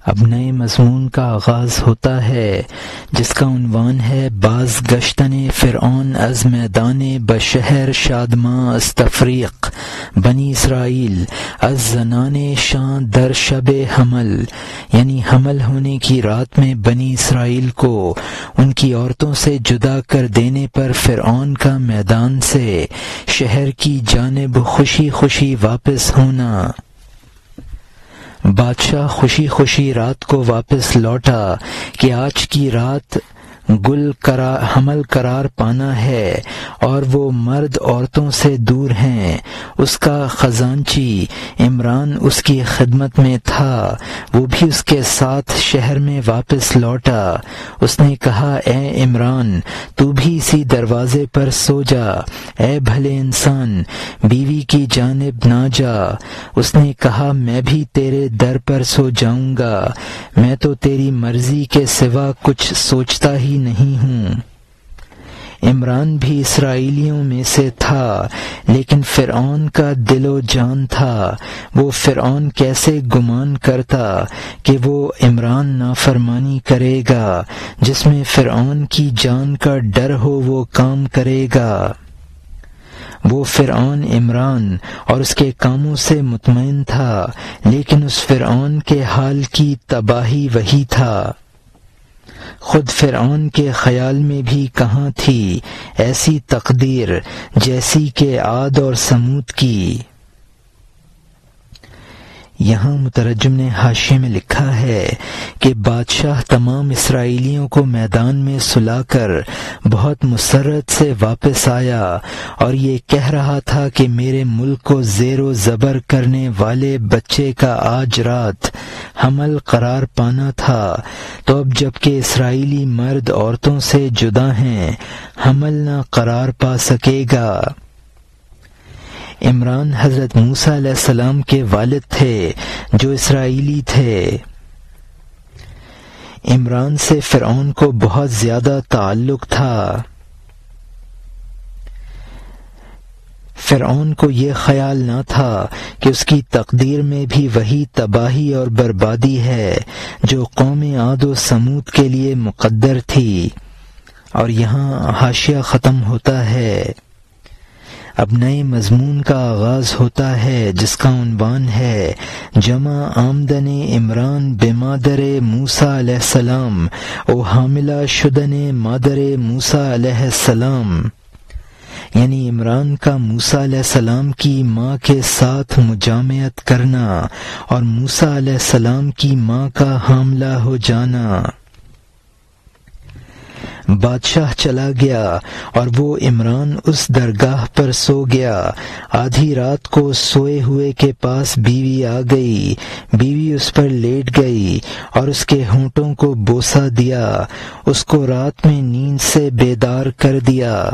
اب نئے مضمون کا آغاز ہوتا ہے جس کا عنوان ہے باز گشتن فرعون از میدان بشہر شادماں از تفریق بنی اسرائیل از زنان شاں در شب حمل، یعنی حمل ہونے کی رات میں بنی اسرائیل کو ان کی عورتوں سے جدا کر دینے پر فرعون کا میدان سے شہر کی جانب خوشی خوشی واپس ہونا۔ بادشاہ خوشی خوشی رات کو واپس لوٹا کہ آج کی رات حمل قرار پانا ہے اور وہ مرد عورتوں سے دور ہیں۔ اس کا خزانچی عمران اس کی خدمت میں تھا، وہ بھی اس کے ساتھ شہر میں واپس لوٹا۔ اس نے کہا اے عمران، تو بھی اسی دروازے پر سو جا، اے بھلے انسان بیوی کی جانب نہ جا۔ اس نے کہا میں بھی تیرے در پر سو جاؤں گا، میں تو تیری مرضی کے سوا کچھ سوچتا ہی نہیں ہوں۔ عمران بھی اسرائیلیوں میں سے تھا، لیکن فرعون کا دل و جان تھا۔ وہ فرعون کیسے گمان کرتا کہ وہ عمران نافرمانی کرے گا؟ جس میں فرعون کی جان کا ڈر ہو وہ کام کرے گا۔ وہ فرعون عمران اور اس کے کاموں سے مطمئن تھا، لیکن اس فرعون کے حال کی تباہی وہی تھا۔ خود فرعون کے خیال میں بھی کہاں تھی ایسی تقدیر جیسی کہ عاد اور سمود کی۔ یہاں مترجم نے حاشیے میں لکھا ہے کہ بادشاہ تمام اسرائیلیوں کو میدان میں سلا کر بہت مسرت سے واپس آیا اور یہ کہہ رہا تھا کہ میرے ملک کو زیر و زبر کرنے والے بچے کا آج رات حمل قرار پانا تھا، تو اب جب کہ اسرائیلی مرد عورتوں سے جدا ہیں حمل نہ قرار پا سکے گا۔ عمران حضرت موسیٰ علیہ السلام کے والد تھے جو اسرائیلی تھے۔ عمران سے فرعون کو بہت زیادہ تعلق تھا۔ فرعون کو یہ خیال نہ تھا کہ اس کی تقدیر میں بھی وہی تباہی اور بربادی ہے جو قوم عاد و سمود کے لیے مقدر تھی۔ اور یہاں حاشیہ ختم ہوتا ہے۔ اب نئے مضمون کا آغاز ہوتا ہے جس کا عنوان ہے جمع آمدن عمران بمادر موسیٰ علیہ السلام او حاملہ شدن مادر موسیٰ علیہ السلام، یعنی عمران کا موسیٰ علیہ السلام کی ماں کے ساتھ مجامعت کرنا اور موسیٰ علیہ السلام کی ماں کا حاملہ ہو جانا۔ بادشاہ چلا گیا اور وہ عمران اس درگاہ پر سو گیا۔ آدھی رات کو سوئے ہوئے کے پاس بیوی آ گئی، بیوی اس پر لیٹ گئی اور اس کے ہونٹوں کو بوسہ دیا، اس کو رات میں نیند سے بیدار کر دیا۔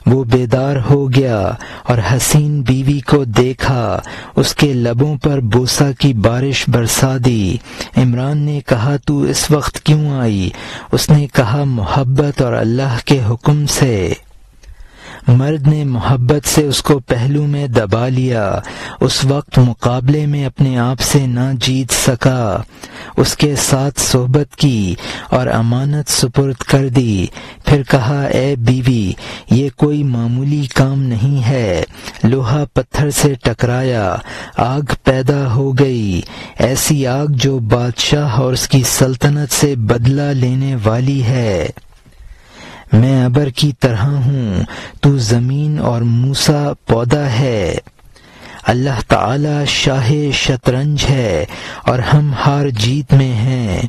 وہ بیدار ہو گیا اور حسین بیوی کو دیکھا، اس کے لبوں پر بوسہ کی بارش برسا دی۔ عمران نے کہا تو اس وقت کیوں آئی؟ اس نے کہا محبت اور اللہ کے حکم سے۔ مرد نے محبت سے اس کو پہلو میں دبا لیا، اس وقت مقابلے میں اپنے آپ سے نہ جیت سکا، اس کے ساتھ صحبت کی اور امانت سپرد کر دی۔ پھر کہا اے بیوی، یہ کوئی معمولی کام نہیں ہے، لوہا پتھر سے ٹکرایا، آگ پیدا ہو گئی، ایسی آگ جو بادشاہ اور اس کی سلطنت سے بدلہ لینے والی ہے۔ میں ابر کی طرح ہوں، تو زمین اور موسیٰ پودا ہے۔ اللہ تعالی شاہ شطرنج ہے اور ہم ہار جیت میں ہیں۔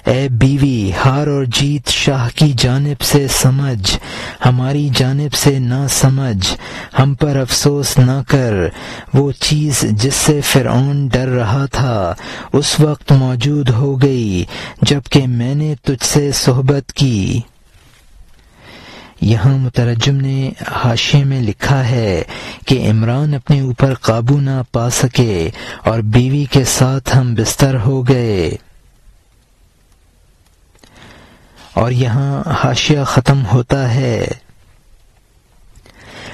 اے بیوی، ہار اور جیت شاہ کی جانب سے سمجھ، ہماری جانب سے نہ سمجھ، ہم پر افسوس نہ کر۔ وہ چیز جس سے فرعون ڈر رہا تھا اس وقت موجود ہو گئی جب کہ میں نے تجھ سے صحبت کی۔ یہاں مترجم نے حاشیے میں لکھا ہے کہ عمران اپنے اوپر قابو نہ پا سکے اور بیوی کے ساتھ ہم بستر ہو گئے۔ اور یہاں حاشیہ ختم ہوتا ہے۔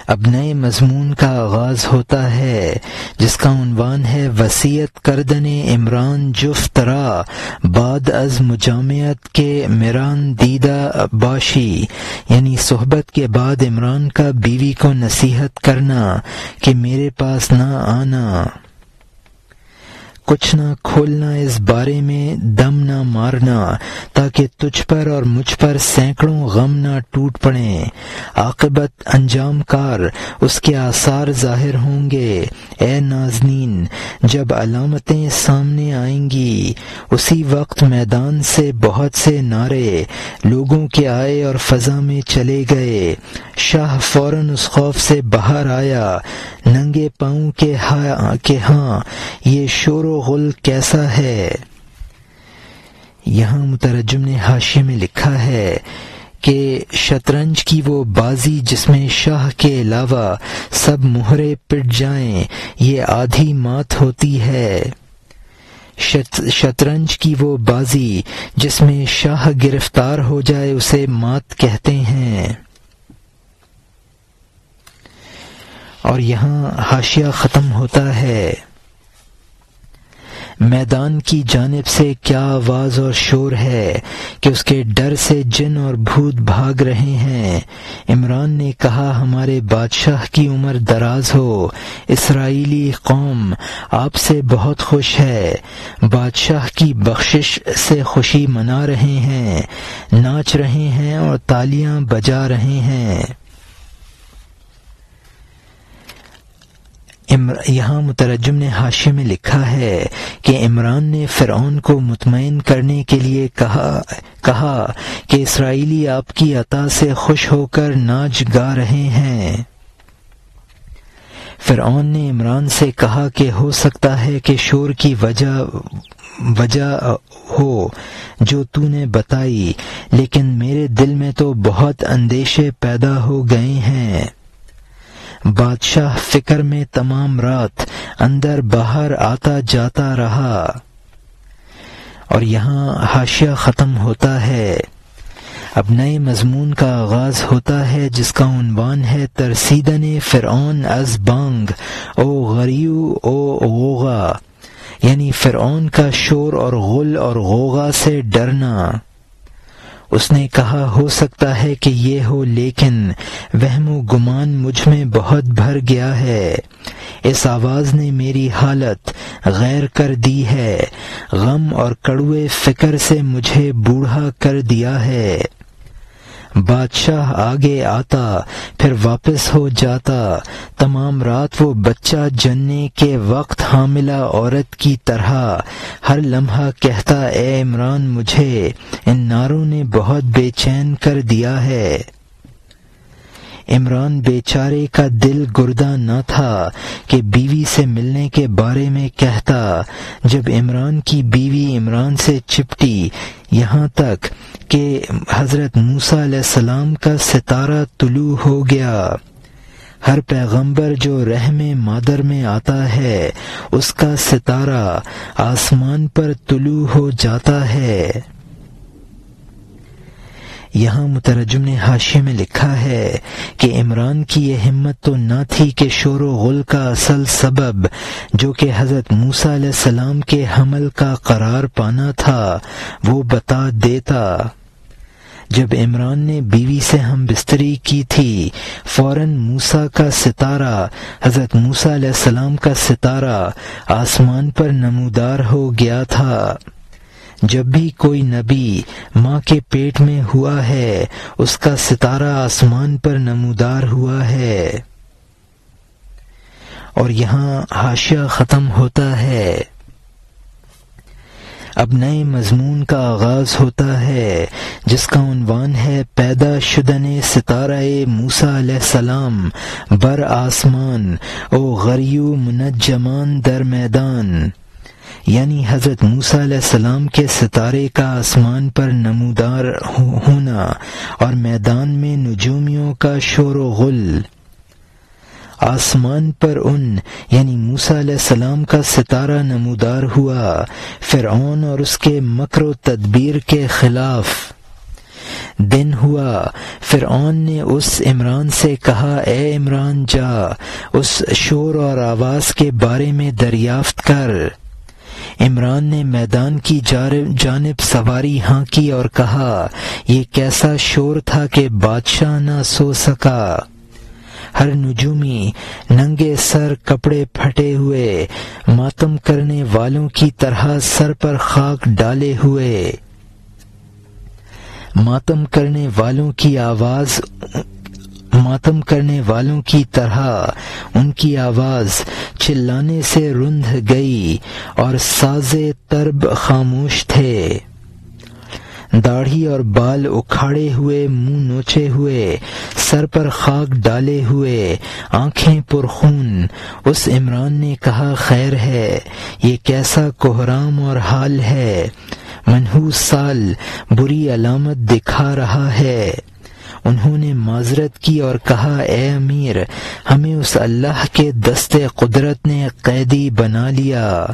اب نئے مضمون کا آغاز ہوتا ہے جس کا عنوان ہے وصیت کردن عمران جفت را بعد از مجامعت کے میران دیدہ باشی، یعنی صحبت کے بعد عمران کا بیوی کو نصیحت کرنا کہ میرے پاس نہ آنا، کچھ نہ کھولنا، اس بارے میں دم نہ مارنا تاکہ تجھ پر اور مجھ پر سینکڑوں غم نہ ٹوٹ پڑیں، عاقبت انجام کار اس کے آثار ظاہر ہوں گے۔ اے ناظرین، جب علامتیں سامنے آئیں گی اسی وقت میدان سے بہت سے نعرے لوگوں کے آئے اور فضا میں چلے گئے۔ شاہ فوراً اس خوف سے باہر آیا، ننگے پاؤں کہ ہاں یہ شور و غل کیسا ہے۔ یہاں مترجم نے حاشیے میں لکھا ہے کہ شطرنج کی وہ بازی جس میں شاہ کے علاوہ سب مہرے پٹ جائیں یہ آدھی مات ہوتی ہے۔ شطرنج کی وہ بازی جس میں شاہ گرفتار ہو جائے اسے مات کہتے ہیں۔ اور یہاں حاشیہ ختم ہوتا ہے۔ میدان کی جانب سے کیا آواز اور شور ہے کہ اس کے ڈر سے جن اور بھوت بھاگ رہے ہیں۔ عمران نے کہا ہمارے بادشاہ کی عمر دراز ہو، اسرائیلی قوم آپ سے بہت خوش ہے، بادشاہ کی بخشش سے خوشی منا رہے ہیں، ناچ رہے ہیں اور تالیاں بجا رہے ہیں۔ یہاں مترجم نے حاشیے میں لکھا ہے کہ عمران نے فرعون کو مطمئن کرنے کے لیے کہا کہ اسرائیلی آپ کی عطا سے خوش ہو کر ناچ گا رہے ہیں۔ فرعون نے عمران سے کہا کہ ہو سکتا ہے کہ شور کی وجہ ہو جو تو نے بتائی، لیکن میرے دل میں تو بہت اندیشے پیدا ہو گئے ہیں۔ بادشاہ فکر میں تمام رات اندر باہر آتا جاتا رہا۔ اور یہاں حاشیہ ختم ہوتا ہے۔ اب نئے مضمون کا آغاز ہوتا ہے جس کا عنوان ہے ترسیدن فرعون از بانگ او غریو او غوغا، یعنی فرعون کا شور اور غل اور غوغا سے ڈرنا۔ اس نے کہا ہو سکتا ہے کہ یہ ہو، لیکن وہم و گمان مجھ میں بہت بھر گیا ہے، اس آواز نے میری حالت غیر کر دی ہے، غم اور کڑوے فکر سے مجھے بوڑھا کر دیا ہے۔ بادشاہ آگے آتا پھر واپس ہو جاتا، تمام رات وہ بچہ جننے کے وقت حاملہ عورت کی طرح ہر لمحہ کہتا اے عمران مجھے ان نعروں نے بہت بے چین کر دیا ہے۔ عمران بیچارے کا دل گردہ نہ تھا کہ بیوی سے ملنے کے بارے میں کہتا۔ جب عمران کی بیوی عمران سے چپٹی یہاں تک کہ حضرت موسیٰ علیہ السلام کا ستارہ طلوع ہو گیا۔ ہر پیغمبر جو رحم مادر میں آتا ہے اس کا ستارہ آسمان پر طلوع ہو جاتا ہے۔ یہاں مترجم نے حاشیے میں لکھا ہے کہ عمران کی یہ ہمت تو نہ تھی کہ شور و غل کا اصل سبب جو کہ حضرت موسیٰ علیہ السلام کے حمل کا قرار پانا تھا وہ بتا دیتا۔ جب عمران نے بیوی سے ہم بستری کی تھی فوراً موسیٰ کا ستارہ، حضرت موسیٰ علیہ السلام کا ستارہ آسمان پر نمودار ہو گیا تھا۔ جب بھی کوئی نبی ماں کے پیٹ میں ہوا ہے اس کا ستارہ آسمان پر نمودار ہوا ہے۔ اور یہاں حاشیہ ختم ہوتا ہے۔ اب نئے مضمون کا آغاز ہوتا ہے جس کا عنوان ہے پیدا شدن ستارہ موسیٰ علیہ السلام بر آسمان او غریو منجمان در میدان، یعنی حضرت موسیٰ علیہ السلام کے ستارے کا آسمان پر نمودار ہونا اور میدان میں نجومیوں کا شور و غل۔ آسمان پر یعنی موسیٰ علیہ السلام کا ستارہ نمودار ہوا فرعون اور اس کے مکر و تدبیر کے خلاف۔ دن ہوا، فرعون نے اس عمران سے کہا اے عمران جا اس شور اور آواز کے بارے میں دریافت کر۔ عمران نے میدان کی جانب سواری ہانکی اور کہا یہ کیسا شور تھا کہ بادشاہ نہ سو سکا۔ ہر نجومی ننگے سر کپڑے پھٹے ہوئے ماتم کرنے والوں کی طرح سر پر خاک ڈالے ہوئے، ماتم کرنے والوں کی طرح ان کی آواز چلانے سے رند گئی اور سازے طرب خاموش تھے۔ داڑھی اور بال اکھاڑے ہوئے، منہ نوچے ہوئے، سر پر خاک ڈالے ہوئے، آنکھیں پرخون، اس عمران نے کہا خیر ہے، یہ کیسا کوہرام اور حال ہے، منحوس سال بری علامت دکھا رہا ہے۔ انہوں نے معذرت کی اور کہا اے امیر، ہمیں اس اللہ کے دست قدرت نے قیدی بنا لیا،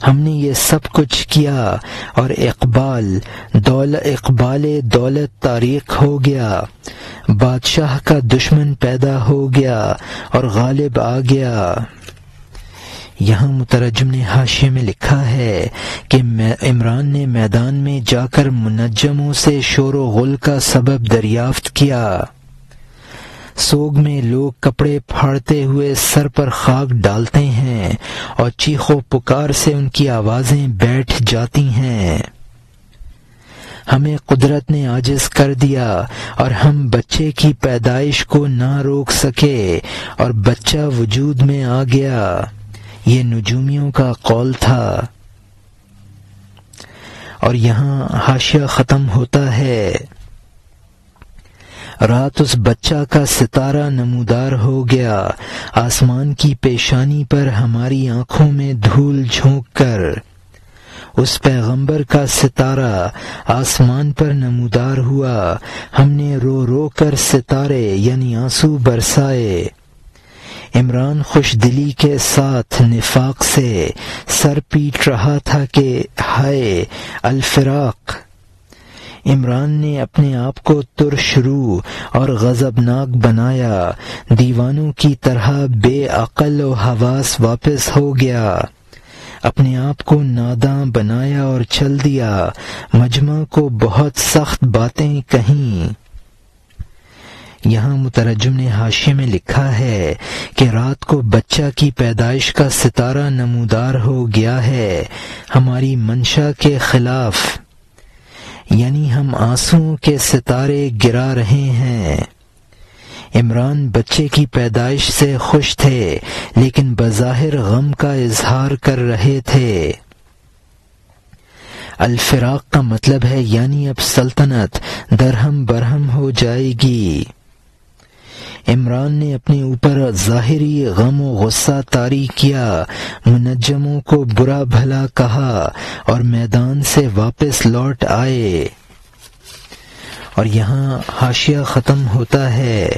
ہم نے یہ سب کچھ کیا اور اقبال دولت تاریخ ہو گیا، بادشاہ کا دشمن پیدا ہو گیا اور غالب آ گیا۔ یہاں مترجم نے حاشیے میں لکھا ہے کہ عمران نے میدان میں جا کر منجموں سے شور و غل کا سبب دریافت کیا۔ سوگ میں لوگ کپڑے پھاڑتے ہوئے سر پر خاک ڈالتے ہیں اور چیخ و پکار سے ان کی آوازیں بیٹھ جاتی ہیں۔ ہمیں قدرت نے عاجز کر دیا اور ہم بچے کی پیدائش کو نہ روک سکے اور بچہ وجود میں آ گیا۔ یہ نجومیوں کا قول تھا۔ اور یہاں حاشیہ ختم ہوتا ہے، رات اس بچہ کا ستارہ نمودار ہو گیا، آسمان کی پیشانی پر ہماری آنکھوں میں دھول جھونک کر اس پیغمبر کا ستارہ آسمان پر نمودار ہوا، ہم نے رو رو کر ستارے یعنی آنسو برسائے۔ عمران خوش دلی کے ساتھ نفاق سے سر پیٹ رہا تھا کہ ہائے الفراق۔ عمران نے اپنے آپ کو ترش رو اور غضبناک بنایا، دیوانوں کی طرح بے عقل و حواس واپس ہو گیا، اپنے آپ کو ناداں بنایا اور چل دیا، مجمع کو بہت سخت باتیں کہیں۔ یہاں مترجم نے حاشیے میں لکھا ہے کہ رات کو بچہ کی پیدائش کا ستارہ نمودار ہو گیا ہے ہماری منشا کے خلاف، یعنی ہم آنسوؤں کے ستارے گرا رہے ہیں۔ عمران بچے کی پیدائش سے خوش تھے لیکن بظاہر غم کا اظہار کر رہے تھے۔ الفراق کا مطلب ہے یعنی اب سلطنت درہم برہم ہو جائے گی۔ عمران نے اپنے اوپر ظاہری غم و غصہ طاری کیا، منجموں کو برا بھلا کہا اور میدان سے واپس لوٹ آئے۔ اور یہاں حاشیہ ختم ہوتا ہے،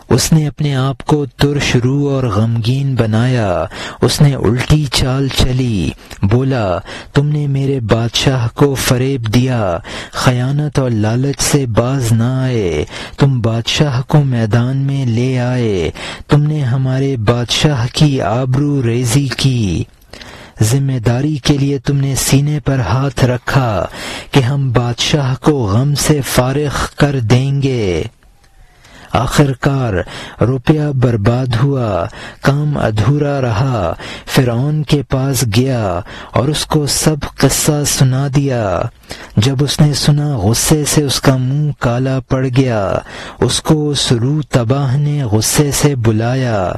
اس نے اپنے آپ کو ترش رو اور غمگین بنایا، اس نے الٹی چال چلی، بولا تم نے میرے بادشاہ کو فریب دیا، خیانت اور لالچ سے باز نہ آئے، تم بادشاہ کو میدان میں لے آئے، تم نے ہمارے بادشاہ کی آبرو ریزی کی، ذمہ داری کے لیے تم نے سینے پر ہاتھ رکھا کہ ہم بادشاہ کو غم سے فارغ کر دیں گے۔ آخر کار روپیہ برباد ہوا، کام ادھورا رہا، فرعون کے پاس گیا اور اس کو سب قصہ سنا دیا۔ جب اس نے سنا غصے سے اس کا منہ کالا پڑ گیا، اس کو اس روح تباہ نے غصے سے بلایا۔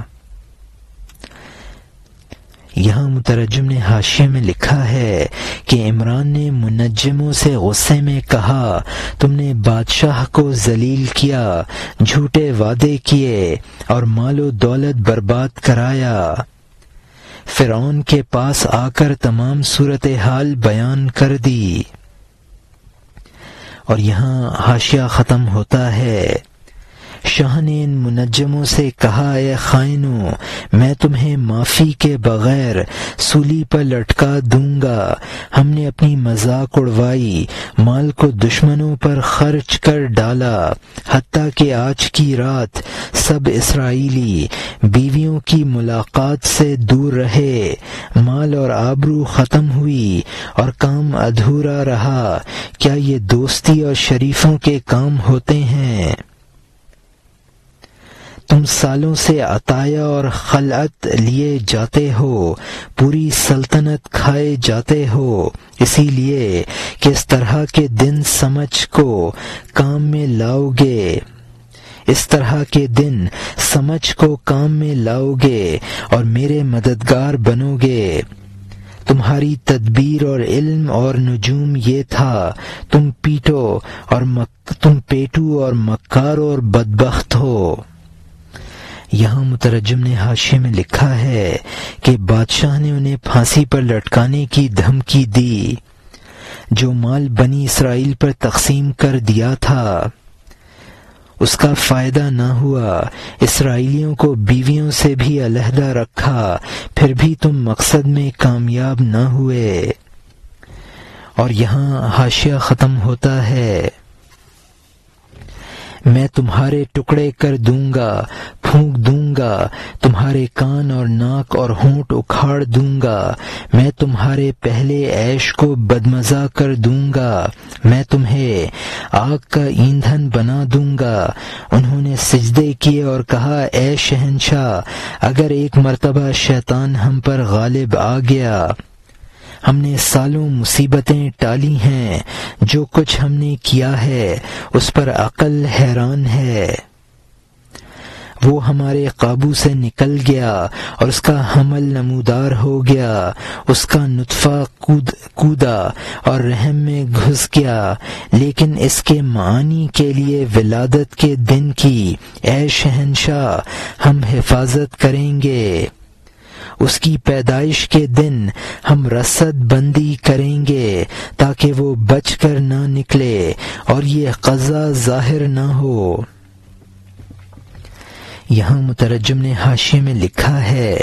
یہاں مترجم نے حاشیے میں لکھا ہے کہ عمران نے منجموں سے غصے میں کہا تم نے بادشاہ کو ذلیل کیا، جھوٹے وعدے کیے اور مال و دولت برباد کرایا۔ فرعون کے پاس آ کر تمام صورتحال بیان کر دی۔ اور یہاں حاشیہ ختم ہوتا ہے، شاہ نے ان منجموں سے کہا اے خائنوں، میں تمہیں معافی کے بغیر سولی پر لٹکا دوں گا۔ ہم نے اپنی مذاق اڑوائی، مال کو دشمنوں پر خرچ کر ڈالا، حتیٰ کہ آج کی رات سب اسرائیلی بیویوں کی ملاقات سے دور رہے، مال اور آبرو ختم ہوئی اور کام ادھورا رہا۔ کیا یہ دوستی اور شریفوں کے کام ہوتے ہیں؟ تم سالوں سے عطایا اور خلعت لیے جاتے ہو، پوری سلطنت کھائے جاتے ہو، اسی لیے کہ اس طرح کے دن سمجھ کو کام میں لاؤ گے، اس طرح کے دن سمجھ کو کام میں لاؤ گے اور میرے مددگار بنو گے۔ تمہاری تدبیر اور علم اور نجوم یہ تھا، تم پیٹو اور مکار اور بدبخت ہو۔ یہاں مترجم نے حاشیے میں لکھا ہے کہ بادشاہ نے انہیں پھانسی پر لٹکانے کی دھمکی دی۔ جو مال بنی اسرائیل پر تقسیم کر دیا تھا اس کا فائدہ نہ ہوا، اسرائیلیوں کو بیویوں سے بھی علیحدہ رکھا، پھر بھی تم مقصد میں کامیاب نہ ہوئے۔ اور یہاں حاشیہ ختم ہوتا ہے، میں تمہارے ٹکڑے کر دوں گا، پھونک دوں گا، تمہارے کان اور ناک اور ہونٹ اکھاڑ دوں گا، میں تمہارے پہلے عیش کو بدمزہ کر دوں گا، میں تمہیں آگ کا ایندھن بنا دوں گا۔ انہوں نے سجدے کیے اور کہا اے شہنشاہ، اگر ایک مرتبہ شیطان ہم پر غالب آ گیا، ہم نے سالوں مصیبتیں ٹالی ہیں، جو کچھ ہم نے کیا ہے اس پر عقل حیران ہے۔ وہ ہمارے قابو سے نکل گیا اور اس کا حمل نمودار ہو گیا، اس کا نطفہ کودا اور رحم میں گھس گیا، لیکن اس کے معانی کے لیے ولادت کے دن کی اے شہنشاہ ہم حفاظت کریں گے، اس کی پیدائش کے دن ہم رصد بندی کریں گے تاکہ وہ بچ کر نہ نکلے اور یہ قضا ظاہر نہ ہو۔ یہاں مترجم نے حاشیے میں لکھا ہے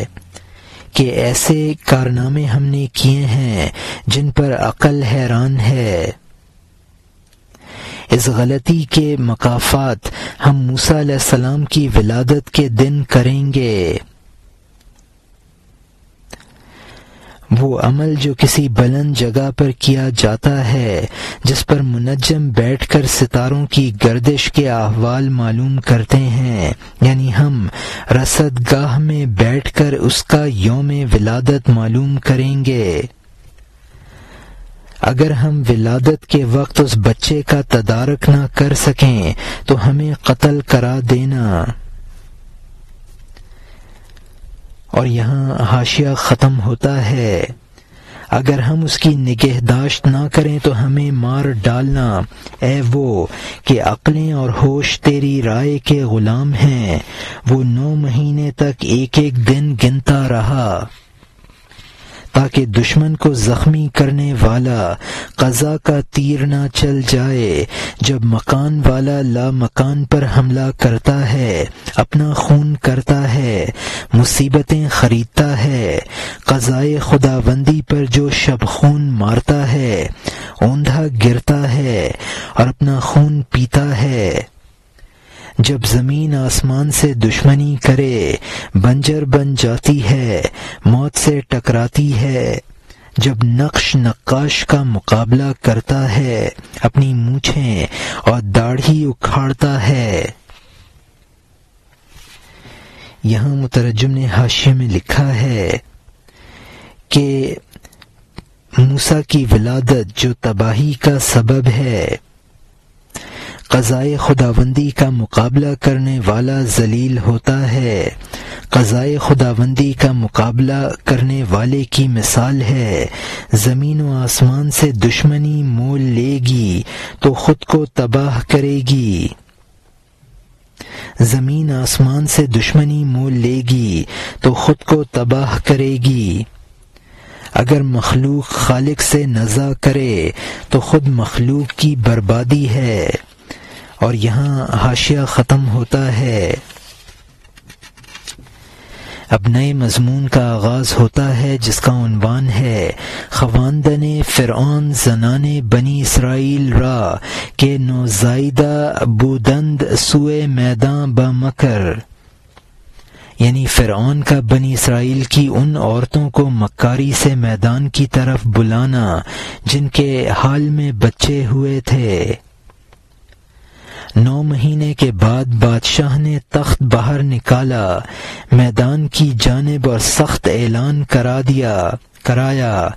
کہ ایسے کارنامے ہم نے کیے ہیں جن پر عقل حیران ہے۔ اس غلطی کے مکافات ہم موسیٰ علیہ السلام کی ولادت کے دن کریں گے۔ وہ عمل جو کسی بلند جگہ پر کیا جاتا ہے، جس پر منجم بیٹھ کر ستاروں کی گردش کے احوال معلوم کرتے ہیں، یعنی ہم رصد گاہ میں بیٹھ کر اس کا یوم ولادت معلوم کریں گے۔ اگر ہم ولادت کے وقت اس بچے کا تدارک نہ کر سکیں تو ہمیں قتل کرا دینا۔ اور یہاں حاشیہ ختم ہوتا ہے، اگر ہم اس کی نگہداشت نہ کریں تو ہمیں مار ڈالنا، اے وہ کہ عقلیں اور ہوش تیری رائے کے غلام ہیں۔ وہ 9 مہینے تک ایک ایک دن گنتا رہا تاکہ دشمن کو زخمی کرنے والا قضا کا تیر نہ چل جائے۔ جب مکان والا لا مکان پر حملہ کرتا ہے، اپنا خون کرتا ہے، مصیبتیں خریدتا ہے، قضائے خداوندی پر جو شب خون مارتا ہے، اوندھا گرتا ہے اور اپنا خون پیتا ہے۔ جب زمین آسمان سے دشمنی کرے، بنجر بن جاتی ہے، موت سے ٹکراتی ہے، جب نقش نقاش کا مقابلہ کرتا ہے، اپنی مونچھیں اور داڑھی اکھاڑتا ہے۔ یہاں مترجم نے حاشیے میں لکھا ہے کہ موسیٰ کی ولادت جو تباہی کا سبب ہے، قضائے خداوندی کا مقابلہ کرنے والا ذلیل ہوتا ہے۔ قضائے خداوندی کا مقابلہ کرنے والے کی مثال ہے، زمین و آسمان سے دشمنی مول لے گی تو خود کو تباہ کرے گی۔ زمین آسمان سے دشمنی مول لے گی تو خود کو تباہ کرے گی۔ اگر مخلوق خالق سے نزاع کرے تو خود مخلوق کی بربادی ہے، اور یہاں حاشیہ ختم ہوتا ہے۔ اب نئے مضمون کا آغاز ہوتا ہے جس کا عنوان ہے خواندن فرعون زنان بنی اسرائیل را کہ نوزائیدہ بودند سوئے میدان بمکر، یعنی فرعون کا بنی اسرائیل کی ان عورتوں کو مکاری سے میدان کی طرف بلانا جن کے حال میں بچے ہوئے تھے۔ 9 مہینے کے بعد بادشاہ نے تخت باہر نکالا، میدان کی جانب اور سخت اعلان کرایا،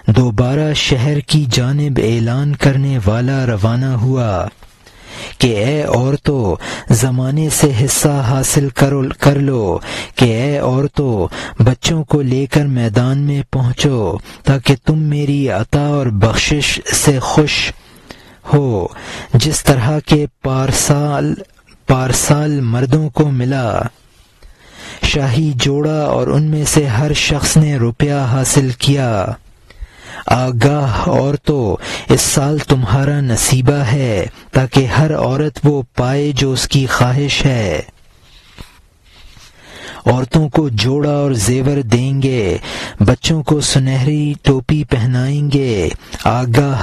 دوبارہ شہر کی جانب اعلان کرنے والا روانہ ہوا کہ اے عورتوں زمانے سے حصہ حاصل کر لو، کہ اے عورتوں بچوں کو لے کر میدان میں پہنچو تاکہ تم میری عطا اور بخشش سے خوش ہو، جس طرح کے پارسال مردوں کو ملا۔ شاہی جوڑا اور ان میں سے ہر شخص نے روپیہ حاصل کیا۔ آگاہ عورتوں اس سال تمہارا نصیبہ ہے تاکہ ہر عورت وہ پائے جو اس کی خواہش ہے۔ عورتوں کو جوڑا اور زیور دیں گے، بچوں کو سنہری ٹوپی پہنائیں گے۔ آگاہ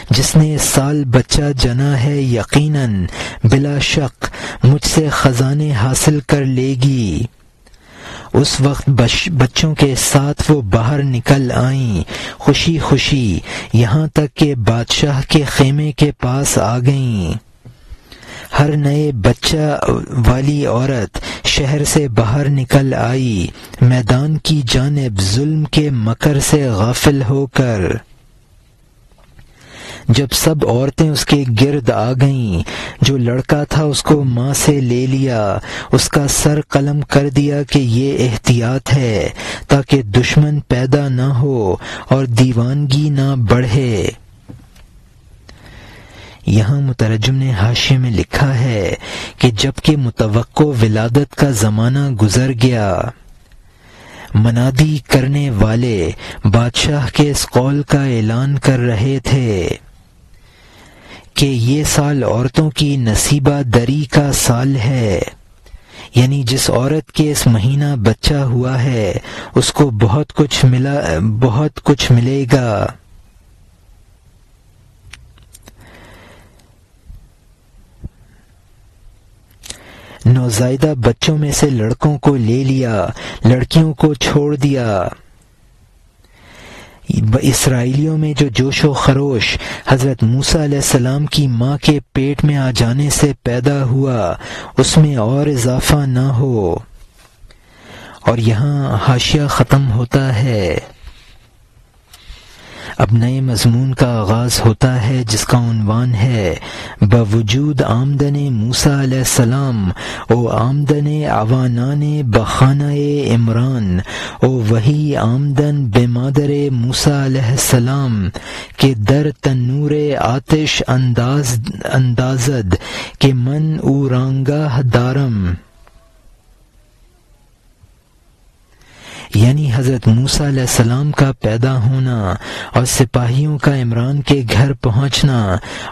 جس نے اس سال بچہ جنا ہے یقیناً بلا شک مجھ سے خزانے حاصل کر لے گی۔ اس وقت بچوں کے ساتھ وہ باہر نکل آئیں خوشی خوشی، یہاں تک کہ بادشاہ کے خیمے کے پاس آ گئیں۔ ہر نئے بچہ والی عورت شہر سے باہر نکل آئی میدان کی جانب ظلم کے مکر سے غافل ہو کر۔ جب سب عورتیں اس کے گرد آ گئیں، جو لڑکا تھا اس کو ماں سے لے لیا، اس کا سر قلم کر دیا کہ یہ احتیاط ہے تاکہ دشمن پیدا نہ ہو اور دیوانگی نہ بڑھے۔ یہاں مترجم نے حاشیے میں لکھا ہے کہ جب کہ متوقع ولادت کا زمانہ گزر گیا، منادی کرنے والے بادشاہ کے اس قول کا اعلان کر رہے تھے کہ یہ سال عورتوں کی نصیبہ دری کا سال ہے، یعنی جس عورت کے اس مہینہ بچہ ہوا ہے اس کو بہت کچھ ملے گا۔ نوزائیدہ بچوں میں سے لڑکوں کو لے لیا، لڑکیوں کو چھوڑ دیا۔ اسرائیلیوں میں جو جوش و خروش حضرت موسیٰ علیہ السلام کی ماں کے پیٹ میں آ جانے سے پیدا ہوا اس میں اور اضافہ نہ ہو۔ اور یہاں حاشیہ ختم ہوتا ہے۔ اب نئے مضمون کا آغاز ہوتا ہے جس کا عنوان ہے بوجود آمدن موسیٰ علیہ السلام او آمدن عوانان بخانہ عمران او وہی آمدن بمادر موسیٰ علیہ السلام کہ در تنور آتش اندازد کہ من او رانگاہ دارم، یعنی حضرت موسیٰ علیہ السلام کا پیدا ہونا اور سپاہیوں کا عمران کے گھر پہنچنا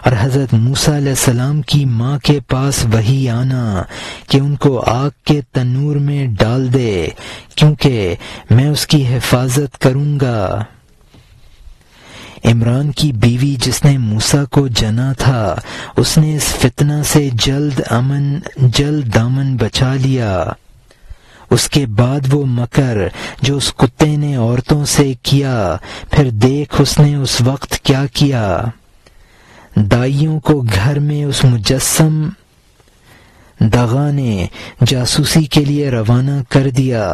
اور حضرت موسیٰ علیہ السلام کی ماں کے پاس وحی آنا کہ ان کو آگ کے تنور میں ڈال دے کیونکہ میں اس کی حفاظت کروں گا۔ عمران کی بیوی جس نے موسیٰ کو جنا تھا اس نے اس فتنہ سے جلد دامن بچا لیا۔ اس کے بعد وہ مکر جو اس کتے نے عورتوں سے کیا، پھر دیکھ اس نے اس وقت کیا کیا۔ دائیوں کو گھر میں اس مجسم دغا نے جاسوسی کے لیے روانہ کر دیا۔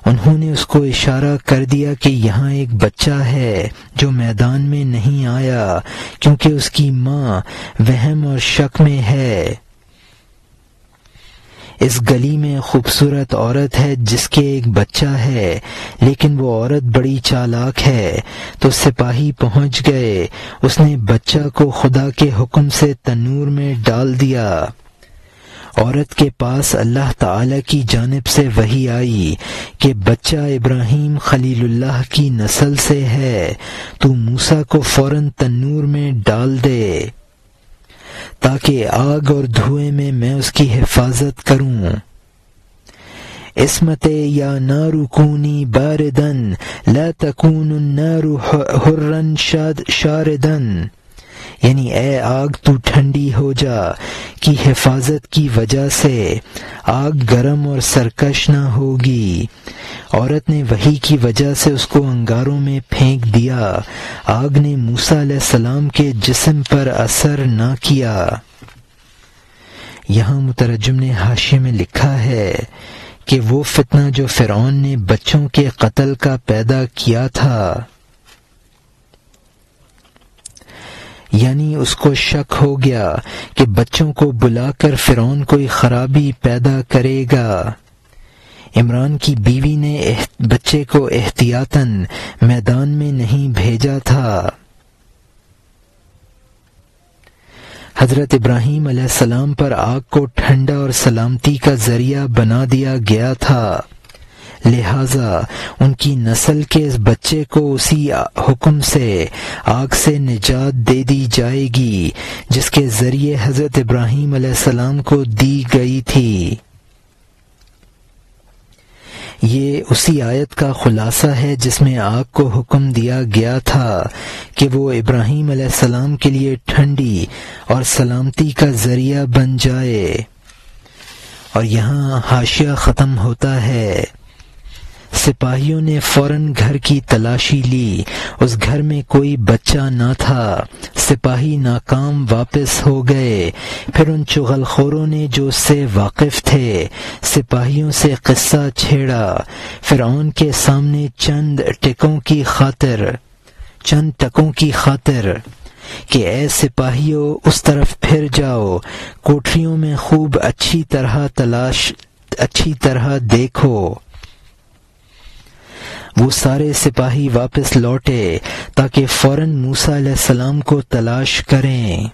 انہوں نے اس کو اشارہ کر دیا کہ یہاں ایک بچہ ہے جو میدان میں نہیں آیا کیونکہ اس کی ماں وہم اور شک میں ہے۔ اس گلی میں خوبصورت عورت ہے جس کے ایک بچہ ہے، لیکن وہ عورت بڑی چالاک ہے۔ تو سپاہی پہنچ گئے، اس نے بچہ کو خدا کے حکم سے تنور میں ڈال دیا۔ عورت کے پاس اللہ تعالی کی جانب سے وحی آئی کہ بچہ ابراہیم خلیل اللہ کی نسل سے ہے، تو موسیٰ کو فوراً تنور میں ڈال دے۔ تاکہ آگ اور دھوئیں میں اس کی حفاظت کروں۔ عصمت یا نار کونی باردن لا تکون النار حرا شاردن، یعنی اے آگ تو ٹھنڈی ہو جا کی حفاظت کی وجہ سے آگ گرم اور سرکش نہ ہوگی۔ عورت نے وحی کی وجہ سے اس کو انگاروں میں پھینک دیا، آگ نے موسیٰ علیہ السلام کے جسم پر اثر نہ کیا۔ یہاں مترجم نے حاشیے میں لکھا ہے کہ وہ فتنہ جو فرعون نے بچوں کے قتل کا پیدا کیا تھا، یعنی اس کو شک ہو گیا کہ بچوں کو بلا کر فرعون کوئی خرابی پیدا کرے گا۔ عمران کی بیوی نے بچے کو احتیاطاً میدان میں نہیں بھیجا تھا۔ حضرت ابراہیم علیہ السلام پر آگ کو ٹھنڈا اور سلامتی کا ذریعہ بنا دیا گیا تھا، لہذا ان کی نسل کے اس بچے کو اسی حکم سے آگ سے نجات دے دی جائے گی جس کے ذریعے حضرت ابراہیم علیہ السلام کو دی گئی تھی۔ یہ اسی آیت کا خلاصہ ہے جس میں آگ کو حکم دیا گیا تھا کہ وہ ابراہیم علیہ السلام کے لیے ٹھنڈی اور سلامتی کا ذریعہ بن جائے۔ اور یہاں حاشیہ ختم ہوتا ہے۔ سپاہیوں نے فوراً گھر کی تلاشی لی، اس گھر میں کوئی بچہ نہ تھا۔ سپاہی ناکام واپس ہو گئے۔ پھر ان چغل خوروں نے جو اس سے واقف تھے سپاہیوں سے قصہ چھیڑا، فرعون کے سامنے چند ٹکوں کی خاطر کہ اے سپاہیوں اس طرف پھر جاؤ، کوٹریوں میں خوب اچھی طرح دیکھو۔ وہ سارے سپاہی واپس لوٹے تاکہ فوراً موسیٰ علیہ السلام کو تلاش کریں۔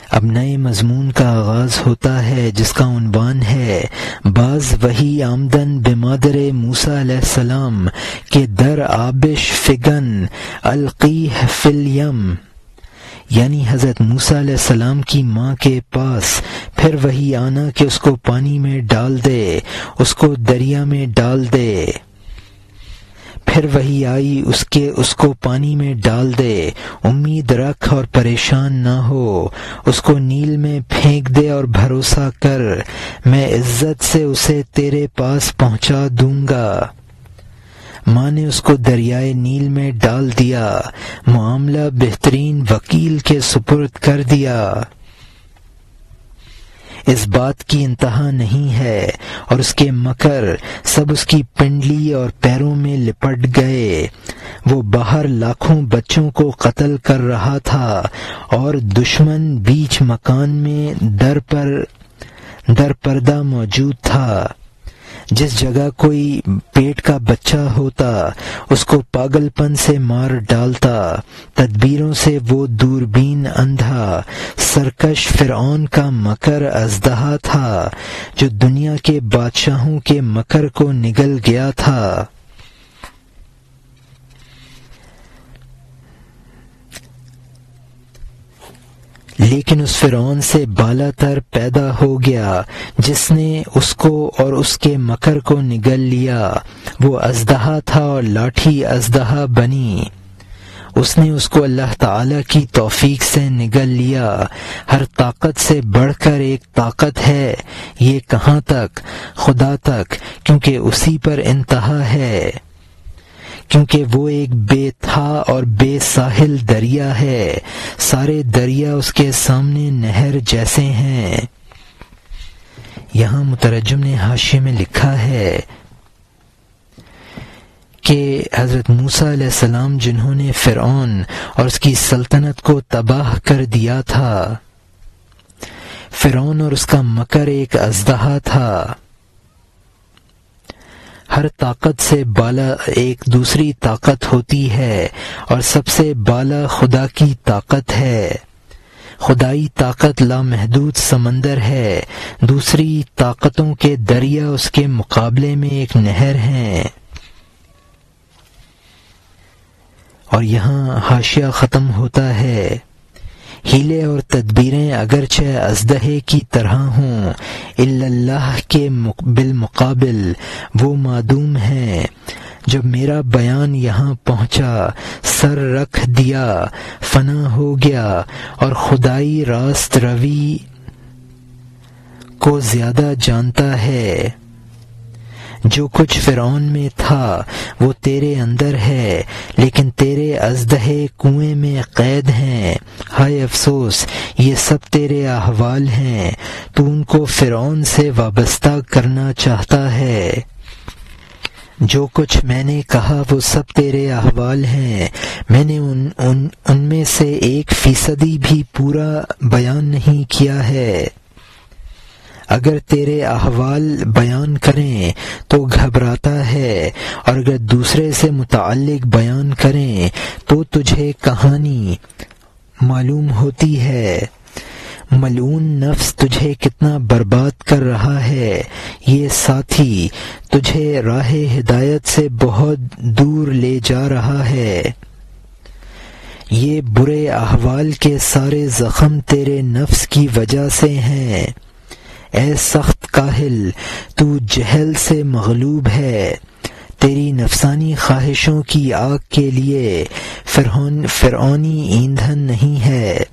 اب نئے مضمون کا آغاز ہوتا ہے جس کا عنوان ہے باز وہی آمدن بمادر موسیٰ علیہ السلام کے در آبش فگن القیہ فی الیم، یعنی حضرت موسیٰ علیہ السلام کی ماں کے پاس پھر وہی آنا کہ اس کو پانی میں ڈال دے، اس کو دریا میں ڈال دے۔ پھر وہی آئی اس کو پانی میں ڈال دے، امید رکھ اور پریشان نہ ہو، اس کو نیل میں پھینک دے اور بھروسہ کر، میں عزت سے اسے تیرے پاس پہنچا دوں گا۔ ماں نے اس کو دریائے نیل میں ڈال دیا، معاملہ بہترین وکیل کے سپرد کر دیا۔ اس بات کی انتہا نہیں ہے اور اس کے مکر سب اس کی پنڈلی اور پیروں میں لپٹ گئے۔ وہ باہر لاکھوں بچوں کو قتل کر رہا تھا اور دشمن بیچ مکان میں در پردہ موجود تھا۔ جس جگہ کوئی پیٹ کا بچہ ہوتا اس کو پاگل پن سے مار ڈالتا۔ تدبیروں سے وہ دوربین اندھا سرکش فرعون کا مکر اژدہا تھا جو دنیا کے بادشاہوں کے مکر کو نگل گیا تھا۔ لیکن اس فرعون سے بالا تر پیدا ہو گیا جس نے اس کو اور اس کے مکر کو نگل لیا۔ وہ اژدہا تھا اور لاٹھی اژدہا بنی۔ اس نے اس کو اللہ تعالی کی توفیق سے نگل لیا۔ ہر طاقت سے بڑھ کر ایک طاقت ہے، یہ کہاں تک؟ خدا تک، کیونکہ اسی پر انتہا ہے، کیونکہ وہ ایک بے تھا اور بے ساحل دریا ہے، سارے دریا اس کے سامنے نہر جیسے ہیں۔ یہاں مترجم نے حاشیے میں لکھا ہے کہ حضرت موسیٰ علیہ السلام جنہوں نے فرعون اور اس کی سلطنت کو تباہ کر دیا تھا، فرعون اور اس کا مکر ایک اژدہا تھا۔ ہر طاقت سے بالا ایک دوسری طاقت ہوتی ہے اور سب سے بالا خدا کی طاقت ہے۔ خدائی طاقت لامحدود سمندر ہے، دوسری طاقتوں کے دریا اس کے مقابلے میں ایک نہر ہیں۔ اور یہاں حاشیہ ختم ہوتا ہے۔ ہیلے اور تدبیریں اگرچہ ازدہے کی طرح ہوں، الا اللہ کے بالمقابل وہ معدوم ہیں۔ جب میرا بیان یہاں پہنچا، سر رکھ دیا، فنا ہو گیا، اور خدائی راست روی کو زیادہ جانتا ہے۔ جو کچھ فرعون میں تھا وہ تیرے اندر ہے، لیکن تیرے ازدہے کنویں میں قید ہیں۔ ہائے افسوس، یہ سب تیرے احوال ہیں، تو ان کو فرعون سے وابستہ کرنا چاہتا ہے۔ جو کچھ میں نے کہا وہ سب تیرے احوال ہیں، میں نے ان میں سے 1% بھی پورا بیان نہیں کیا ہے۔ اگر تیرے احوال بیان کریں تو گھبراتا ہے، اور اگر دوسرے سے متعلق بیان کریں تو تجھے کہانی معلوم ہوتی ہے۔ ملعون نفس تجھے کتنا برباد کر رہا ہے، یہ ساتھی تجھے راہ ہدایت سے بہت دور لے جا رہا ہے۔ یہ برے احوال کے سارے زخم تیرے نفس کی وجہ سے ہیں۔ اے سخت کاہل، تو جہل سے مغلوب ہے۔ تیری نفسانی خواہشوں کی آگ کے لیے فرعونی ایندھن نہیں ہے،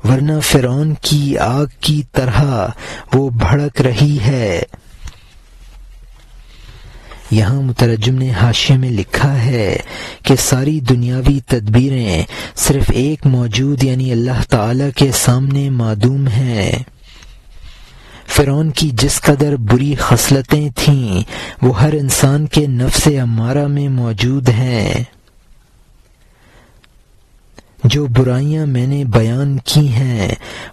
ورنہ فرعون کی آگ کی طرح وہ بھڑک رہی ہے۔ یہاں مترجم نے حاشیے میں لکھا ہے کہ ساری دنیاوی تدبیریں صرف ایک موجود یعنی اللہ تعالی کے سامنے معدوم ہیں۔ فرعون کی جس قدر بری خصلتیں تھیں وہ ہر انسان کے نفس امارہ میں موجود ہیں۔ جو برائیاں میں نے بیان کی ہیں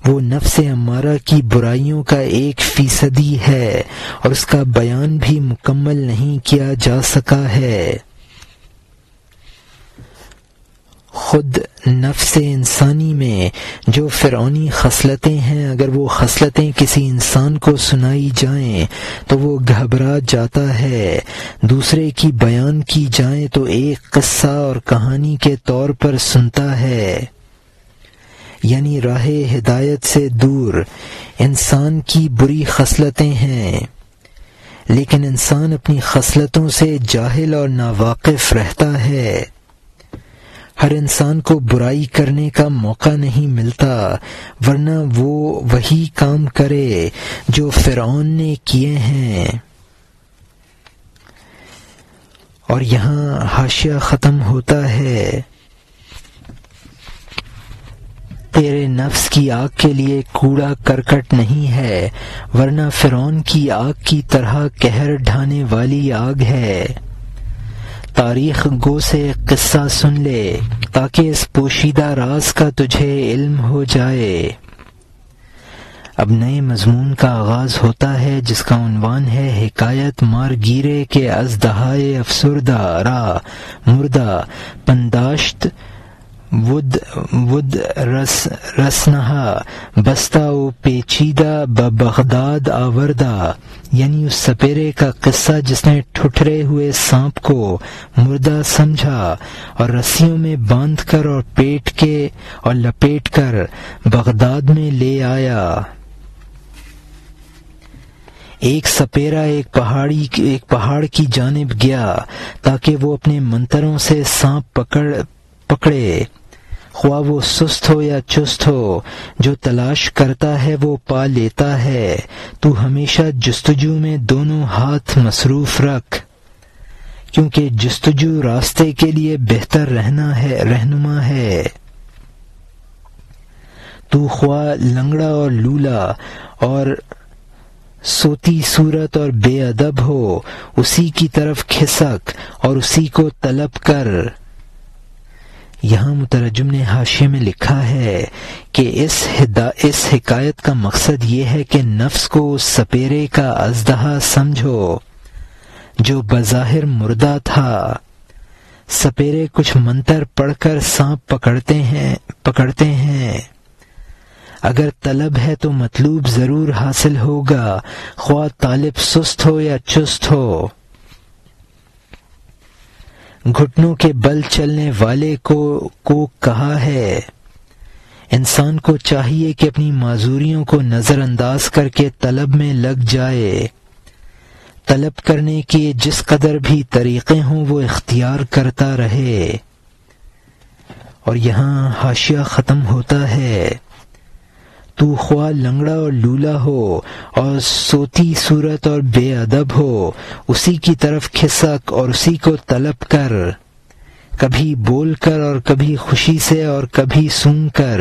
وہ نفس امارہ کی برائیوں کا 1% ہے، اور اس کا بیان بھی مکمل نہیں کیا جا سکا ہے۔ خود نفس انسانی میں جو فرعونی خصلتیں ہیں، اگر وہ خصلتیں کسی انسان کو سنائی جائیں تو وہ گھبرا جاتا ہے، دوسرے کی بیان کی جائیں تو ایک قصہ اور کہانی کے طور پر سنتا ہے۔ یعنی راہ ہدایت سے دور انسان کی بری خصلتیں ہیں، لیکن انسان اپنی خصلتوں سے جاہل اور ناواقف رہتا ہے۔ ہر انسان کو برائی کرنے کا موقع نہیں ملتا، ورنہ وہ وہی کام کرے جو فرعون نے کیے ہیں۔ اور یہاں حاشیہ ختم ہوتا ہے۔ تیرے نفس کی آگ کے لیے کوڑا کرکٹ نہیں ہے، ورنہ فرعون کی آگ کی طرح قہر ڈھانے والی آگ ہے۔ تاریخ گو سے ایک قصہ سن لے تاکہ اس پوشیدہ راز کا تجھے علم ہو جائے۔ اب نئے مضمون کا آغاز ہوتا ہے جس کا عنوان ہے حکایت مار گیرے کے از دہائے افسردہ را مردہ پنداشت ود رسنہا بستہ و پیچیدہ بغداد آوردہ، یعنی اس سپیرے کا قصہ جس نے ٹھٹرے ہوئے سانپ کو مردہ سمجھا اور رسیوں میں باندھ کر اور پیٹ کے اور لپیٹ کر بغداد میں لے آیا۔ ایک سپیرا ایک پہاڑ کی جانب گیا تاکہ وہ اپنے منتروں سے سانپ پکڑے، خواہ وہ سست ہو یا چست ہو، جو تلاش کرتا ہے وہ پا لیتا ہے۔ تو ہمیشہ جستجو میں دونوں ہاتھ مصروف رکھ، کیونکہ جستجو راستے کے لیے بہتر رہنما ہے۔ تو خواہ لنگڑا اور لولا اور سوتی صورت اور بے ادب ہو، اسی کی طرف کھسک اور اسی کو طلب کر۔ یہاں مترجم نے حاشیے میں لکھا ہے کہ اس حکایت کا مقصد یہ ہے کہ نفس کو اس سپیرے کا اژدہا سمجھو جو بظاہر مردہ تھا۔ سپیرے کچھ منتر پڑھ کر سانپ پکڑتے ہیں، اگر طلب ہے تو مطلوب ضرور حاصل ہوگا، خواہ طالب سست ہو یا چست ہو۔ گھٹنوں کے بل چلنے والے کو کہا ہے۔ انسان کو چاہیے کہ اپنی معذوریوں کو نظر انداز کر کے طلب میں لگ جائے۔ طلب کرنے کے جس قدر بھی طریقے ہوں وہ اختیار کرتا رہے۔ اور یہاں حاشیہ ختم ہوتا ہے۔ تو خواہ لنگڑا اور لولا ہو اور صوتی صورت اور بے ادب ہو، اسی کی طرف کھسک اور اسی کو طلب کر، کبھی بول کر اور کبھی خوشی سے اور کبھی سون کر،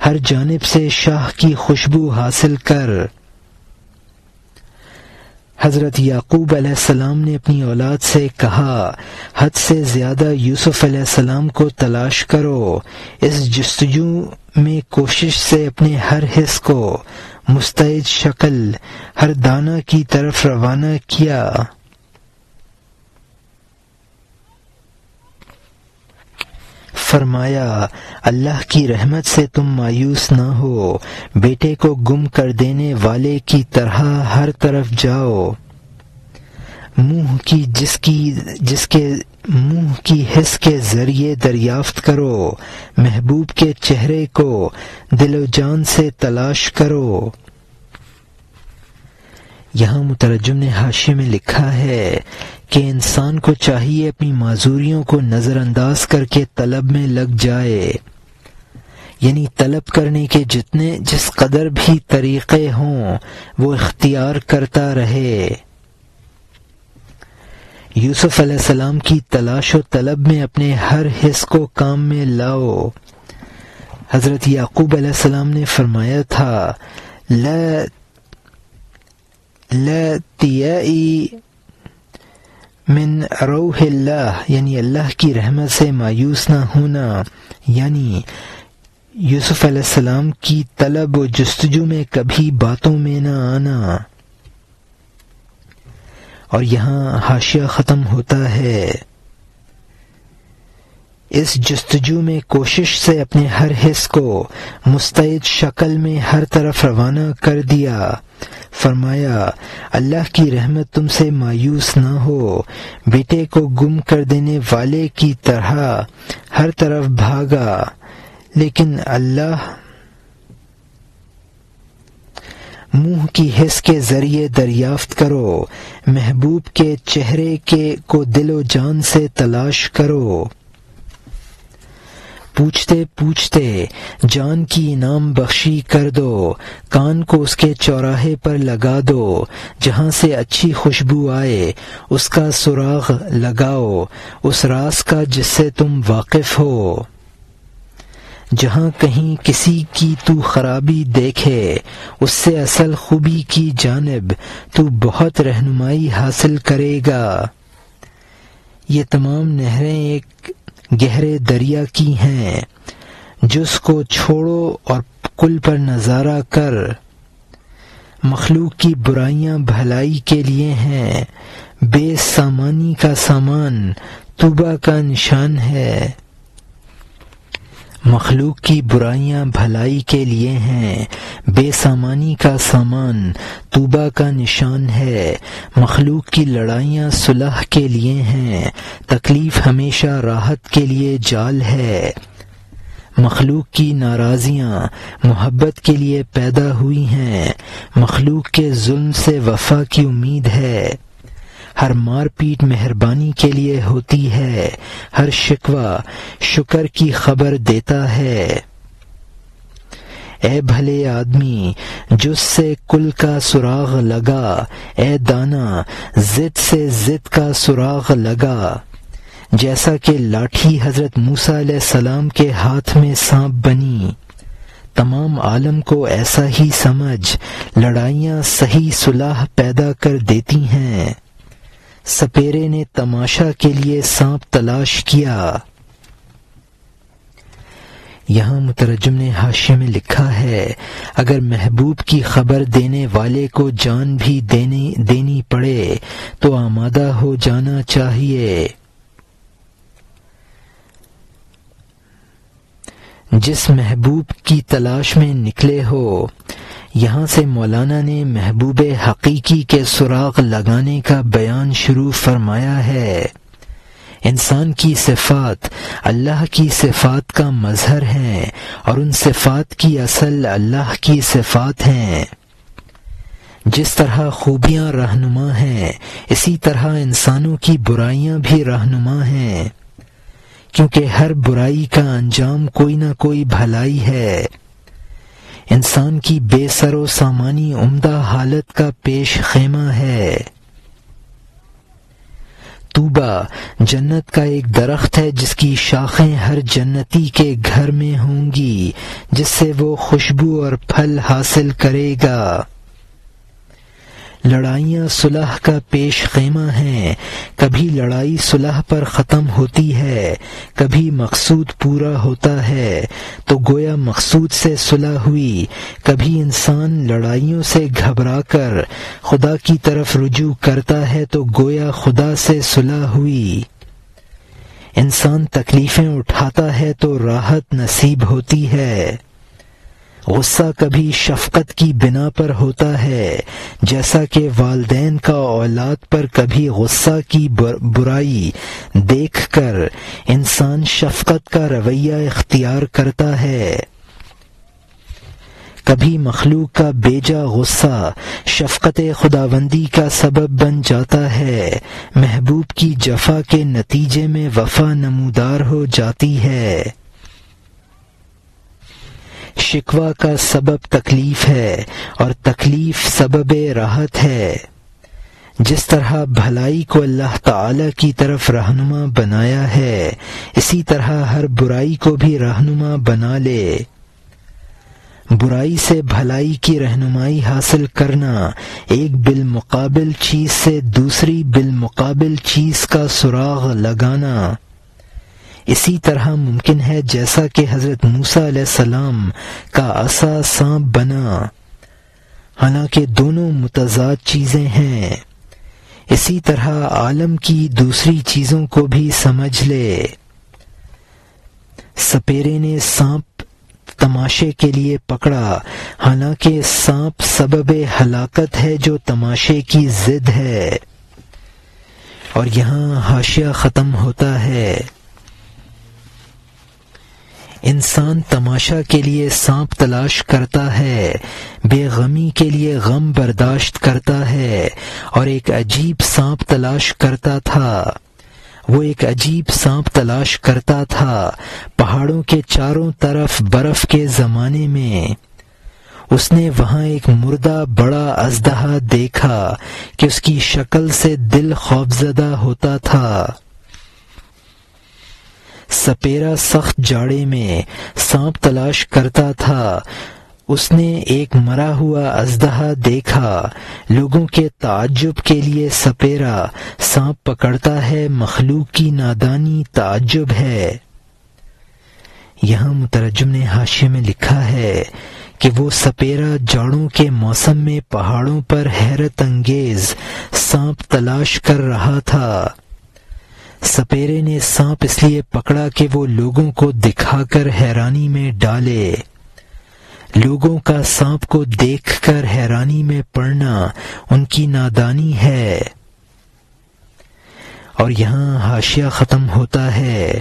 ہر جانب سے شاہ کی خوشبو حاصل کر۔ حضرت یعقوب علیہ السلام نے اپنی اولاد سے کہا، حد سے زیادہ یوسف علیہ السلام کو تلاش کرو، اس جستجو میں کوشش سے اپنے ہر حص کو مستعد شکل ہر دانہ کی طرف روانہ کیا۔ فرمایا، اللہ کی رحمت سے تم مایوس نہ ہو، بیٹے کو گم کر دینے والے کی طرح ہر طرف جاؤ، منہ کی جس کے منہ کی حس کے ذریعے دریافت کرو، محبوب کے چہرے کو دل و جان سے تلاش کرو۔ یہاں مترجم نے حاشیے میں لکھا ہے کہ انسان کو چاہیے اپنی معذوریوں کو نظر انداز کر کے طلب میں لگ جائے، یعنی طلب کرنے کے جس قدر بھی طریقے ہوں وہ اختیار کرتا رہے۔ یوسف علیہ السلام کی تلاش و طلب میں اپنے ہر حص کو کام میں لاؤ۔ حضرت یعقوب علیہ السلام نے فرمایا تھا، لا تیائی من روح اللہ، یعنی اللہ کی رحمت سے مایوس نہ ہونا، یعنی یوسف علیہ السلام کی طلب و جستجو میں کبھی باتوں میں نہ آنا۔ اور یہاں حاشیہ ختم ہوتا ہے، اس جستجو میں کوشش سے اپنے ہر حص کو مستعد شکل میں ہر طرف روانہ کر دیا۔ فرمایا، اللہ کی رحمت تم سے مایوس نہ ہو، بیٹے کو گم کر دینے والے کی طرح ہر طرف بھاگا، لیکن اللہ منہ کی حس کے ذریعے دریافت کرو، محبوب کے چہرے کو دل و جان سے تلاش کرو۔ پوچھتے پوچھتے جان کی انعام بخشی کر دو، کان کو اس کے چوراہے پر لگا دو، جہاں سے اچھی خوشبو آئے اس کا سراغ لگاؤ، اس راز کا جس سے تم واقف ہو۔ جہاں کہیں کسی کی تو خرابی دیکھے، اس سے اصل خوبی کی جانب تو بہت رہنمائی حاصل کرے گا۔ یہ تمام نہریں ایک گہرے دریا کی ہیں، جس کو چھوڑو اور کل پر نظارہ کر۔ مخلوق کی برائیاں بھلائی کے لیے ہیں، بے سامانی کا سامان توبہ کا نشان ہے۔ مخلوق کی برائیاں بھلائی کے لیے ہیں، بے سامانی کا سامان توبہ کا نشان ہے۔ مخلوق کی لڑائیاں صلح کے لیے ہیں، تکلیف ہمیشہ راحت کے لیے جال ہے۔ مخلوق کی ناراضیاں محبت کے لیے پیدا ہوئی ہیں، مخلوق کے ظلم سے وفا کی امید ہے۔ ہر مار پیٹ مہربانی کے لیے ہوتی ہے، ہر شکوہ شکر کی خبر دیتا ہے۔ اے بھلے آدمی، جس سے کل کا سراغ لگا، اے دانا ضد سے ضد کا سراغ لگا۔ جیسا کہ لاٹھی حضرت موسیٰ علیہ السلام کے ہاتھ میں سانپ بنی، تمام عالم کو ایسا ہی سمجھ، لڑائیاں صحیح صلح پیدا کر دیتی ہیں۔ سپیرے نے تماشا کے لیے سانپ تلاش کیا۔ یہاں مترجم نے حاشیے میں لکھا ہے، اگر محبوب کی خبر دینے والے کو جان بھی دینی پڑے تو آمادہ ہو جانا چاہیے۔ جس محبوب کی تلاش میں نکلے ہو، یہاں سے مولانا نے محبوب حقیقی کے سراغ لگانے کا بیان شروع فرمایا ہے۔ انسان کی صفات اللہ کی صفات کا مظہر ہیں اور ان صفات کی اصل اللہ کی صفات ہیں۔ جس طرح خوبیاں رہنما ہیں اسی طرح انسانوں کی برائیاں بھی رہنما ہیں، کیونکہ ہر برائی کا انجام کوئی نہ کوئی بھلائی ہے۔ انسان کی بے سر و سامانی عمدہ حالت کا پیش خیمہ ہے۔ طوبیٰ جنت کا ایک درخت ہے جس کی شاخیں ہر جنتی کے گھر میں ہوں گی، جس سے وہ خوشبو اور پھل حاصل کرے گا۔ لڑائیاں صلح کا پیش خیمہ ہیں، کبھی لڑائی صلح پر ختم ہوتی ہے، کبھی مقصود پورا ہوتا ہے تو گویا مقصود سے صلح ہوئی، کبھی انسان لڑائیوں سے گھبرا کر خدا کی طرف رجوع کرتا ہے تو گویا خدا سے صلح ہوئی۔ انسان تکلیفیں اٹھاتا ہے تو راحت نصیب ہوتی ہے۔ غصہ کبھی شفقت کی بنا پر ہوتا ہے، جیسا کہ والدین کا اولاد پر کبھی غصہ کی برائی دیکھ کر انسان شفقت کا رویہ اختیار کرتا ہے۔ کبھی مخلوق کا بیجا غصہ شفقت خداوندی کا سبب بن جاتا ہے، محبوب کی جفا کے نتیجے میں وفا نمودار ہو جاتی ہے۔ شکوہ کا سبب تکلیف ہے اور تکلیف سبب راحت ہے۔ جس طرح بھلائی کو اللہ تعالی کی طرف رہنما بنایا ہے، اسی طرح ہر برائی کو بھی رہنما بنا لے۔ برائی سے بھلائی کی رہنمائی حاصل کرنا ایک بالمقابل چیز سے دوسری بالمقابل چیز کا سراغ لگانا اسی طرح ممکن ہے جیسا کہ حضرت موسیٰ علیہ السلام کا عصا سانپ بنا، حالانکہ دونوں متضاد چیزیں ہیں۔ اسی طرح عالم کی دوسری چیزوں کو بھی سمجھ لے۔ سپیرے نے سانپ تماشے کے لیے پکڑا، حالانکہ سانپ سبب ہلاکت ہے جو تماشے کی ضد ہے۔ اور یہاں حاشیہ ختم ہوتا ہے۔ انسان تماشا کے لیے سانپ تلاش کرتا ہے، بے غمی کے لیے غم برداشت کرتا ہے، اور ایک عجیب سانپ تلاش کرتا تھا۔ وہ ایک عجیب سانپ تلاش کرتا تھا پہاڑوں کے چاروں طرف برف کے زمانے میں۔ اس نے وہاں ایک مردہ بڑا اژدہا دیکھا کہ اس کی شکل سے دل خوفزدہ ہوتا تھا۔ سپیرا سخت جاڑے میں سانپ تلاش کرتا تھا، اس نے ایک مرا ہوا اژدہا دیکھا۔ لوگوں کے تعجب کے لیے سپیرا سانپ پکڑتا ہے، مخلوق کی نادانی تعجب ہے۔ یہاں مترجم نے حاشیے میں لکھا ہے کہ وہ سپیرا جاڑوں کے موسم میں پہاڑوں پر حیرت انگیز سانپ تلاش کر رہا تھا۔ سپیرے نے سانپ اس لیے پکڑا کہ وہ لوگوں کو دکھا کر حیرانی میں ڈالے۔ لوگوں کا سانپ کو دیکھ کر حیرانی میں پڑنا ان کی نادانی ہے۔ اور یہاں حاشیہ ختم ہوتا ہے۔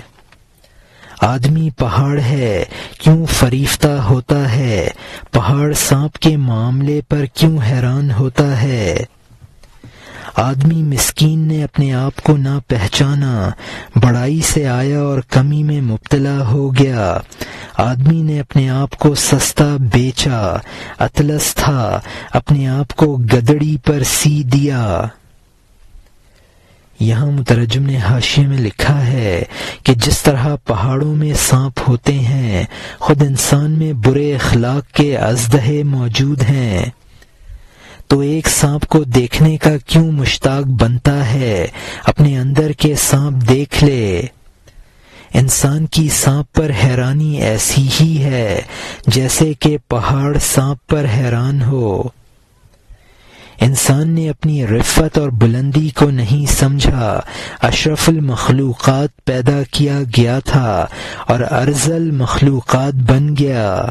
آدمی پہاڑ ہے، کیوں فریفتہ ہوتا ہے؟ پہاڑ سانپ کے معاملے پر کیوں حیران ہوتا ہے؟ آدمی مسکین نے اپنے آپ کو نہ پہچانا، بڑائی سے آیا اور کمی میں مبتلا ہو گیا۔ آدمی نے اپنے آپ کو سستا بیچا، اطلس تھا، اپنے آپ کو گدڑی پر سی دیا۔ یہاں مترجم نے حاشیے میں لکھا ہے کہ جس طرح پہاڑوں میں سانپ ہوتے ہیں، خود انسان میں برے اخلاق کے اژدہے موجود ہیں۔ تو ایک سانپ کو دیکھنے کا کیوں مشتاق بنتا ہے؟ اپنے اندر کے سانپ دیکھ لے۔ انسان کی سانپ پر حیرانی ایسی ہی ہے جیسے کہ پہاڑ سانپ پر حیران ہو۔ انسان نے اپنی رفعت اور بلندی کو نہیں سمجھا، اشرف المخلوقات پیدا کیا گیا تھا اور ارذل مخلوقات بن گیا۔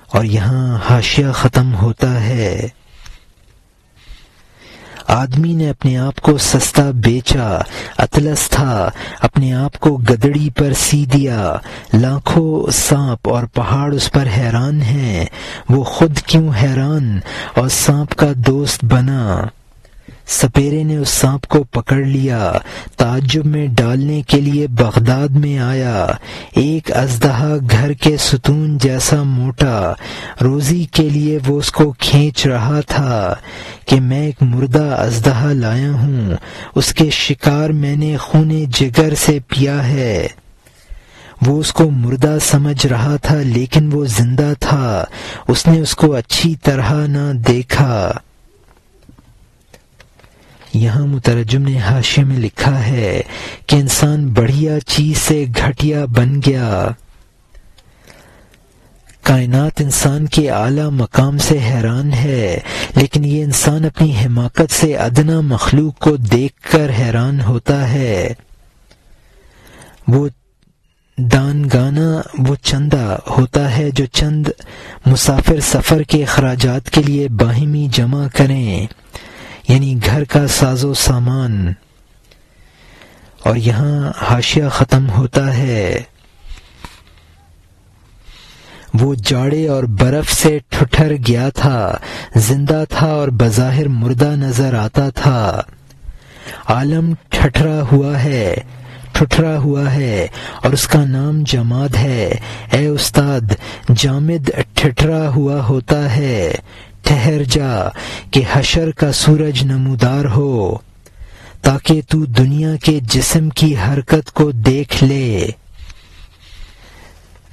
اور یہاں حاشیہ ختم ہوتا ہے۔ آدمی نے اپنے آپ کو سستا بیچا، اطلس تھا، اپنے آپ کو گدڑی پر سی دیا، لاکھوں سانپ اور پہاڑ اس پر حیران ہیں، وہ خود کیوں حیران اور سانپ کا دوست بنا۔ سپیرے نے اس سانپ کو پکڑ لیا، تعجب میں ڈالنے کے لیے بغداد میں آیا، ایک اژدہا گھر کے ستون جیسا موٹا، روزی کے لیے وہ اس کو کھینچ رہا تھا کہ میں ایک مردہ اژدہا لایا ہوں، اس کے شکار میں نے خون جگر سے پیا ہے۔ وہ اس کو مردہ سمجھ رہا تھا لیکن وہ زندہ تھا، اس نے اس کو اچھی طرح نہ دیکھا۔ یہاں مترجم نے حاشیے میں لکھا ہے کہ انسان بڑھیا چیز سے گھٹیا بن گیا۔ کائنات انسان کے اعلیٰ مقام سے حیران ہے، لیکن یہ انسان اپنی حماقت سے ادنیٰ مخلوق کو دیکھ کر حیران ہوتا ہے۔ وہ دانگانہ وہ چندہ ہوتا ہے جو چند مسافر سفر کے اخراجات کے لیے باہمی جمع کریں، یعنی گھر کا ساز و سامان۔ اور یہاں حاشیہ ختم ہوتا ہے۔ وہ جاڑے اور برف سے ٹھٹر گیا تھا، زندہ تھا اور بظاہر مردہ نظر آتا تھا۔ عالم ٹھٹرا ہوا ہے اور اس کا نام جماد ہے۔ اے استاد، جامد ٹھٹرا ہوا ہوتا ہے، ٹھہر جا کہ حشر کا سورج نمودار ہو، تاکہ تو دنیا کے جسم کی حرکت کو دیکھ لے۔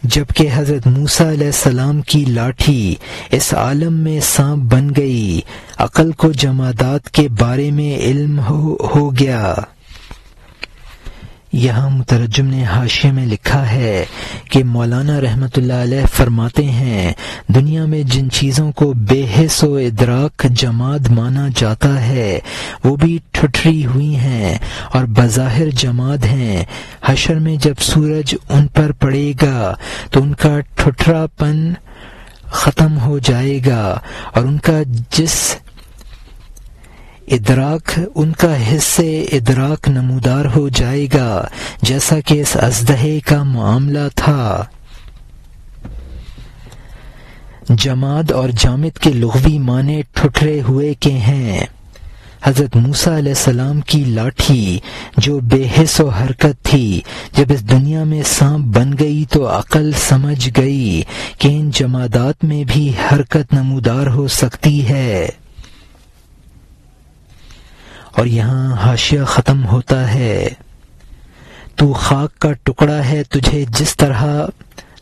جبکہ حضرت موسیٰ علیہ السلام کی لاٹھی اس عالم میں سانپ بن گئی، عقل کو جمادات کے بارے میں علم ہو گیا۔ یہاں مترجم نے حاشیے میں لکھا ہے کہ مولانا رحمۃ اللہ علیہ فرماتے ہیں، دنیا میں جن چیزوں کو بے حس و ادراک جماد مانا جاتا ہے وہ بھی ٹھٹری ہوئی ہیں اور بظاہر جماد ہیں۔ حشر میں جب سورج ان پر پڑے گا تو ان کا ٹھٹرا پن ختم ہو جائے گا اور ان کا حص ادراک نمودار ہو جائے گا، جیسا کہ اس اژدہے کا معاملہ تھا۔ جماد اور جامد کے لغوی معنی ٹھٹرے ہوئے کے ہیں۔ حضرت موسیٰ علیہ السلام کی لاٹھی جو بے حس و حرکت تھی، جب اس دنیا میں سانپ بن گئی تو عقل سمجھ گئی کہ ان جمادات میں بھی حرکت نمودار ہو سکتی ہے۔ اور یہاں حاشیہ ختم ہوتا ہے۔ تو خاک کا ٹکڑا ہے، تجھے جس طرح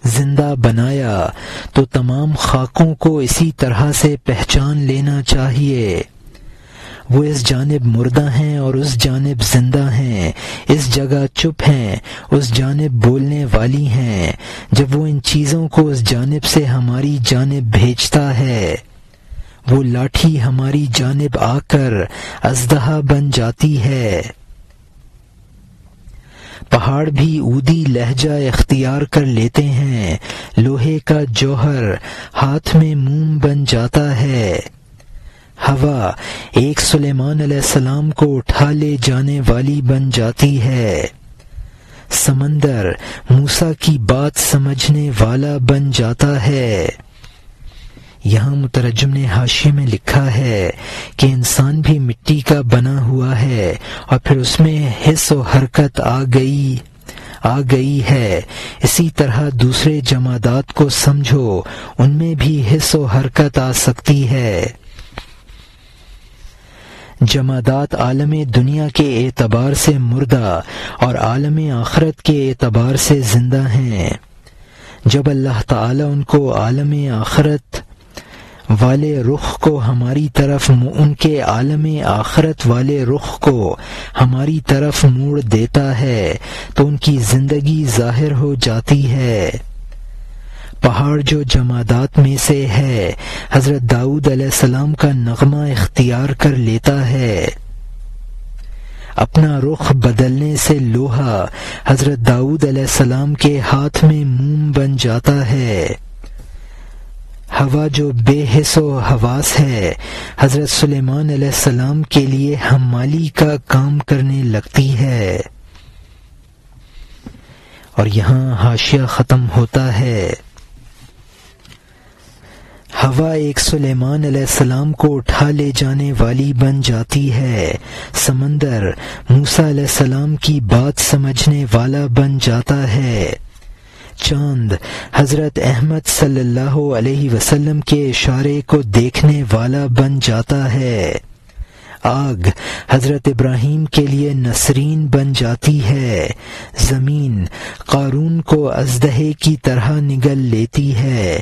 زندہ بنایا تو تمام خاکوں کو اسی طرح سے پہچان لینا چاہیے۔ وہ اس جانب مردہ ہیں اور اس جانب زندہ ہیں، اس جگہ چپ ہیں، اس جانب بولنے والی ہیں۔ جب وہ ان چیزوں کو اس جانب سے ہماری جانب بھیجتا ہے، وہ لاٹھی ہماری جانب آ کر اژدہا بن جاتی ہے۔ پہاڑ بھی اودی لہجہ اختیار کر لیتے ہیں، لوہے کا جوہر ہاتھ میں موم بن جاتا ہے۔ ہوا ایک سلیمان علیہ السلام کو اٹھا لے جانے والی بن جاتی ہے۔ سمندر موسیٰ کی بات سمجھنے والا بن جاتا ہے۔ یہاں مترجم نے حاشیے میں لکھا ہے کہ انسان بھی مٹی کا بنا ہوا ہے اور پھر اس میں حس و حرکت آ گئی ہے۔ اسی طرح دوسرے جمادات کو سمجھو، ان میں بھی حس و حرکت آ سکتی ہے۔ جمادات عالم دنیا کے اعتبار سے مردہ اور عالم آخرت کے اعتبار سے زندہ ہیں۔ جب اللہ تعالیٰ ان کو عالم آخرت والے رخ کو ہماری طرف ان کے عالم آخرت والے رخ کو ہماری طرف موڑ دیتا ہے تو ان کی زندگی ظاہر ہو جاتی ہے۔ پہاڑ جو جمادات میں سے ہے، حضرت داؤد علیہ السلام کا نغمہ اختیار کر لیتا ہے۔ اپنا رخ بدلنے سے لوہا حضرت داؤد علیہ السلام کے ہاتھ میں موم بن جاتا ہے۔ ہوا جو بے حس و حواس ہے حضرت سلیمان علیہ السلام کے لیے حمالی کا کام کرنے لگتی ہے۔ اور یہاں حاشیہ ختم ہوتا ہے۔ ہوا ایک سلیمان علیہ السلام کو اٹھا لے جانے والی بن جاتی ہے، سمندر موسیٰ علیہ السلام کی بات سمجھنے والا بن جاتا ہے، چاند حضرت احمد صلی اللہ علیہ وسلم کے اشارے کو دیکھنے والا بن جاتا ہے، آگ حضرت ابراہیم کے لیے نسرین بن جاتی ہے، زمین قارون کو اژدہے کی طرح نگل لیتی ہے،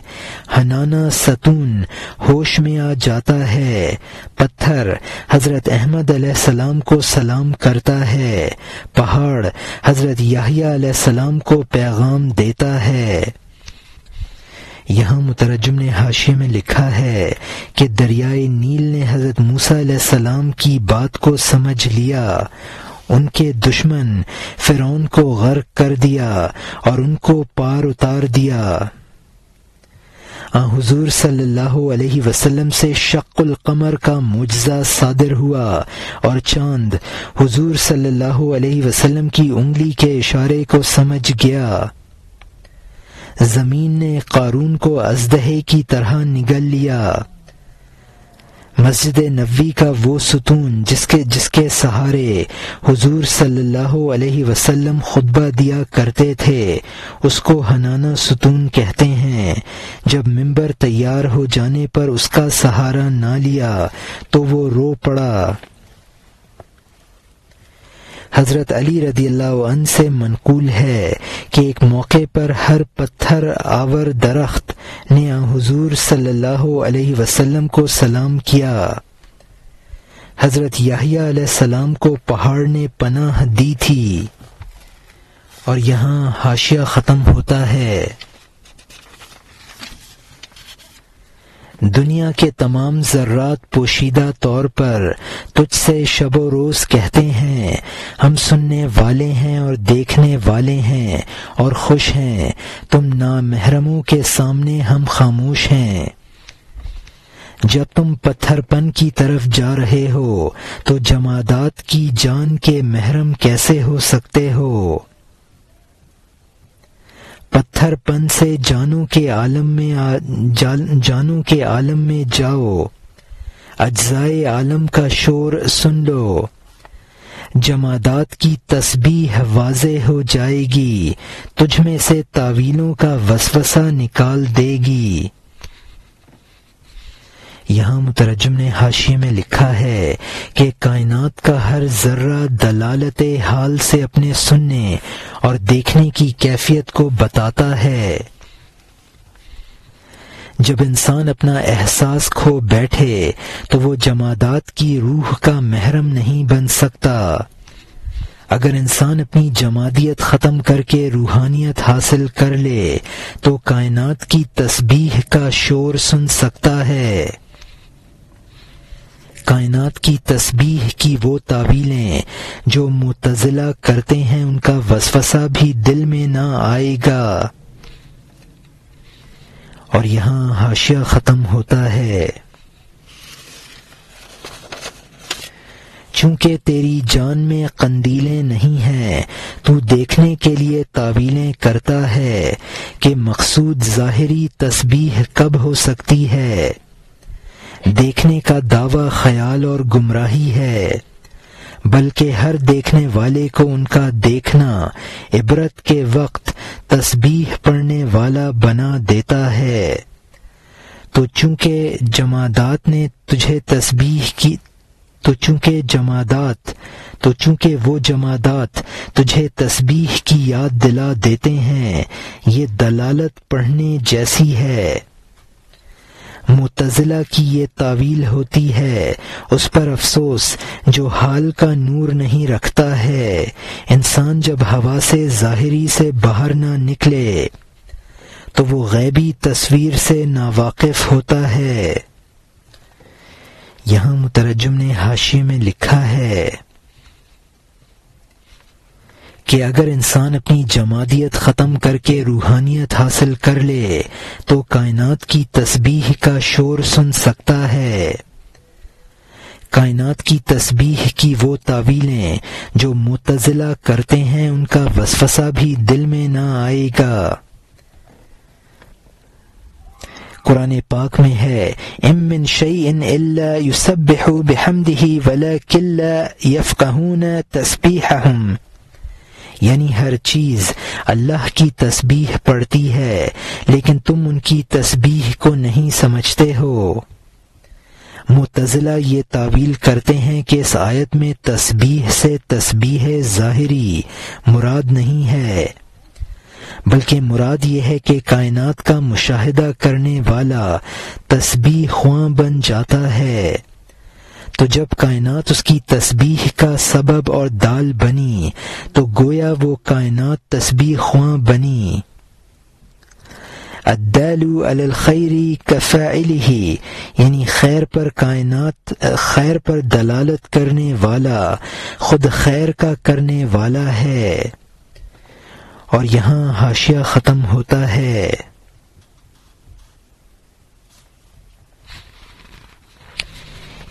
حنانہ ستون ہوش میں آ جاتا ہے، پتھر حضرت احمد علیہ السلام کو سلام کرتا ہے، پہاڑ حضرت یحییٰ علیہ السلام کو پیغام دیتا ہے۔ یہاں مترجم نے حاشیے میں لکھا ہے کہ دریائے نیل نے حضرت موسیٰ علیہ السلام کی بات کو سمجھ لیا، ان کے دشمن فرعون کو غرق کر دیا اور ان کو پار اتار دیا۔ حضور صلی اللہ علیہ وسلم سے شق القمر کا معجزہ صادر ہوا اور چاند حضور صلی اللہ علیہ وسلم کی انگلی کے اشارے کو سمجھ گیا، زمین نے قارون کو اژدہے کی طرح نگل لیا، مسجد نبوی کا وہ ستون جس کے سہارے حضور صلی اللہ علیہ وسلم خطبہ دیا کرتے تھے اس کو حنانہ ستون کہتے ہیں، جب ممبر تیار ہو جانے پر اس کا سہارا نہ لیا تو وہ رو پڑا۔ حضرت علی رضی اللہ عنہ سے منقول ہے کہ ایک موقع پر ہر پتھر آور درخت نے حضور صلی اللہ علیہ وسلم کو سلام کیا، حضرت یحییٰ علیہ السلام کو پہاڑ نے پناہ دی تھی۔ اور یہاں حاشیہ ختم ہوتا ہے۔ دنیا کے تمام ذرات پوشیدہ طور پر تجھ سے شب و روز کہتے ہیں، ہم سننے والے ہیں اور دیکھنے والے ہیں اور خوش ہیں، تم نامحرموں کے سامنے ہم خاموش ہیں۔ جب تم پتھر پن کی طرف جا رہے ہو تو جمادات کی جان کے محرم کیسے ہو سکتے ہو؟ پتھر پن سے جانوں کے عالم میں جاؤ، اجزائے عالم کا شور سن لو، جمادات کی تسبیح واضح ہو جائے گی، تجھ میں سے تعویلوں کا وسوسہ نکال دے گی۔ یہاں مترجم نے حاشیے میں لکھا ہے کہ کائنات کا ہر ذرہ دلالت حال سے اپنے سننے اور دیکھنے کی کیفیت کو بتاتا ہے۔ جب انسان اپنا احساس کھو بیٹھے تو وہ جمادات کی روح کا محرم نہیں بن سکتا۔ اگر انسان اپنی جمادیت ختم کر کے روحانیت حاصل کر لے تو کائنات کی تسبیح کا شور سن سکتا ہے۔ کائنات کی تسبیح کی وہ تعویلیں جو معتزلہ کرتے ہیں ان کا وسوسہ بھی دل میں نہ آئے گا۔ اور یہاں حاشیہ ختم ہوتا ہے۔ چونکہ تیری جان میں قندیلیں نہیں ہیں تو دیکھنے کے لیے تعویلیں کرتا ہے کہ مقصود ظاہری تسبیح کب ہو سکتی ہے۔ دیکھنے کا دعویٰ خیال اور گمراہی ہے، بلکہ ہر دیکھنے والے کو ان کا دیکھنا عبرت کے وقت تسبیح پڑھنے والا بنا دیتا ہے۔ تو چونکہ وہ جمادات تجھے تسبیح کی یاد دلا دیتے ہیں، یہ دلالت پڑھنے جیسی ہے۔ معتزلہ کی یہ تعویل ہوتی ہے، اس پر افسوس جو حال کا نور نہیں رکھتا ہے۔ انسان جب ہوا سے ظاہری سے باہر نہ نکلے تو وہ غیبی تصویر سے ناواقف ہوتا ہے۔ یہاں مترجم نے حاشیے میں لکھا ہے کہ اگر انسان اپنی جمادیت ختم کر کے روحانیت حاصل کر لے تو کائنات کی تسبیح کا شور سن سکتا ہے۔ کائنات کی تسبیح کی وہ تعویلیں جو معتزلہ کرتے ہیں ان کا وسوسہ بھی دل میں نہ آئے گا۔ قرآن پاک میں ہے اِن مِّن شَيْءٍ إِلَّا يُسَبِّحُ بِحَمْدِهِ وَلَكِن لَّا يَفْقَهُونَ تَسْبِيحَهُمْ، یعنی ہر چیز اللہ کی تسبیح پڑھتی ہے لیکن تم ان کی تسبیح کو نہیں سمجھتے ہو۔ معتزلہ یہ تعویل کرتے ہیں کہ اس آیت میں تسبیح سے تسبیح ظاہری مراد نہیں ہے، بلکہ مراد یہ ہے کہ کائنات کا مشاہدہ کرنے والا تسبیح خواں بن جاتا ہے۔ تو جب کائنات اس کی تسبیح کا سبب اور دال بنی تو گویا وہ کائنات تسبیح خواں بنی۔ الدال علی الخیر کفاعلہ، یعنی خیر پر کائنات خیر پر دلالت کرنے والا خود خیر کا کرنے والا ہے۔ اور یہاں حاشیہ ختم ہوتا ہے۔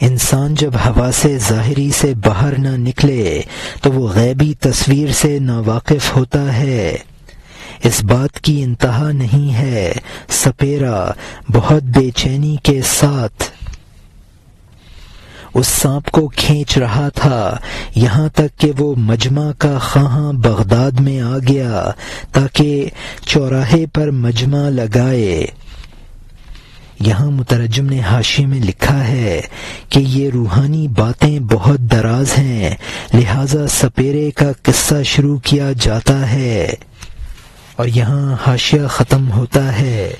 انسان جب حواس ظاہری سے باہر نہ نکلے تو وہ غیبی تصویر سے ناواقف ہوتا ہے۔ اس بات کی انتہا نہیں ہے، سپیرا بہت بے چینی کے ساتھ اس سانپ کو کھینچ رہا تھا یہاں تک کہ وہ مجمع کا خواہاں بغداد میں آ گیا تاکہ چوراہے پر مجمع لگائے۔ یہاں مترجم نے حاشیے میں لکھا ہے کہ یہ روحانی باتیں بہت دراز ہیں، لہذا سپیرے کا قصہ شروع کیا جاتا ہے، اور یہاں حاشیہ ختم ہوتا ہے۔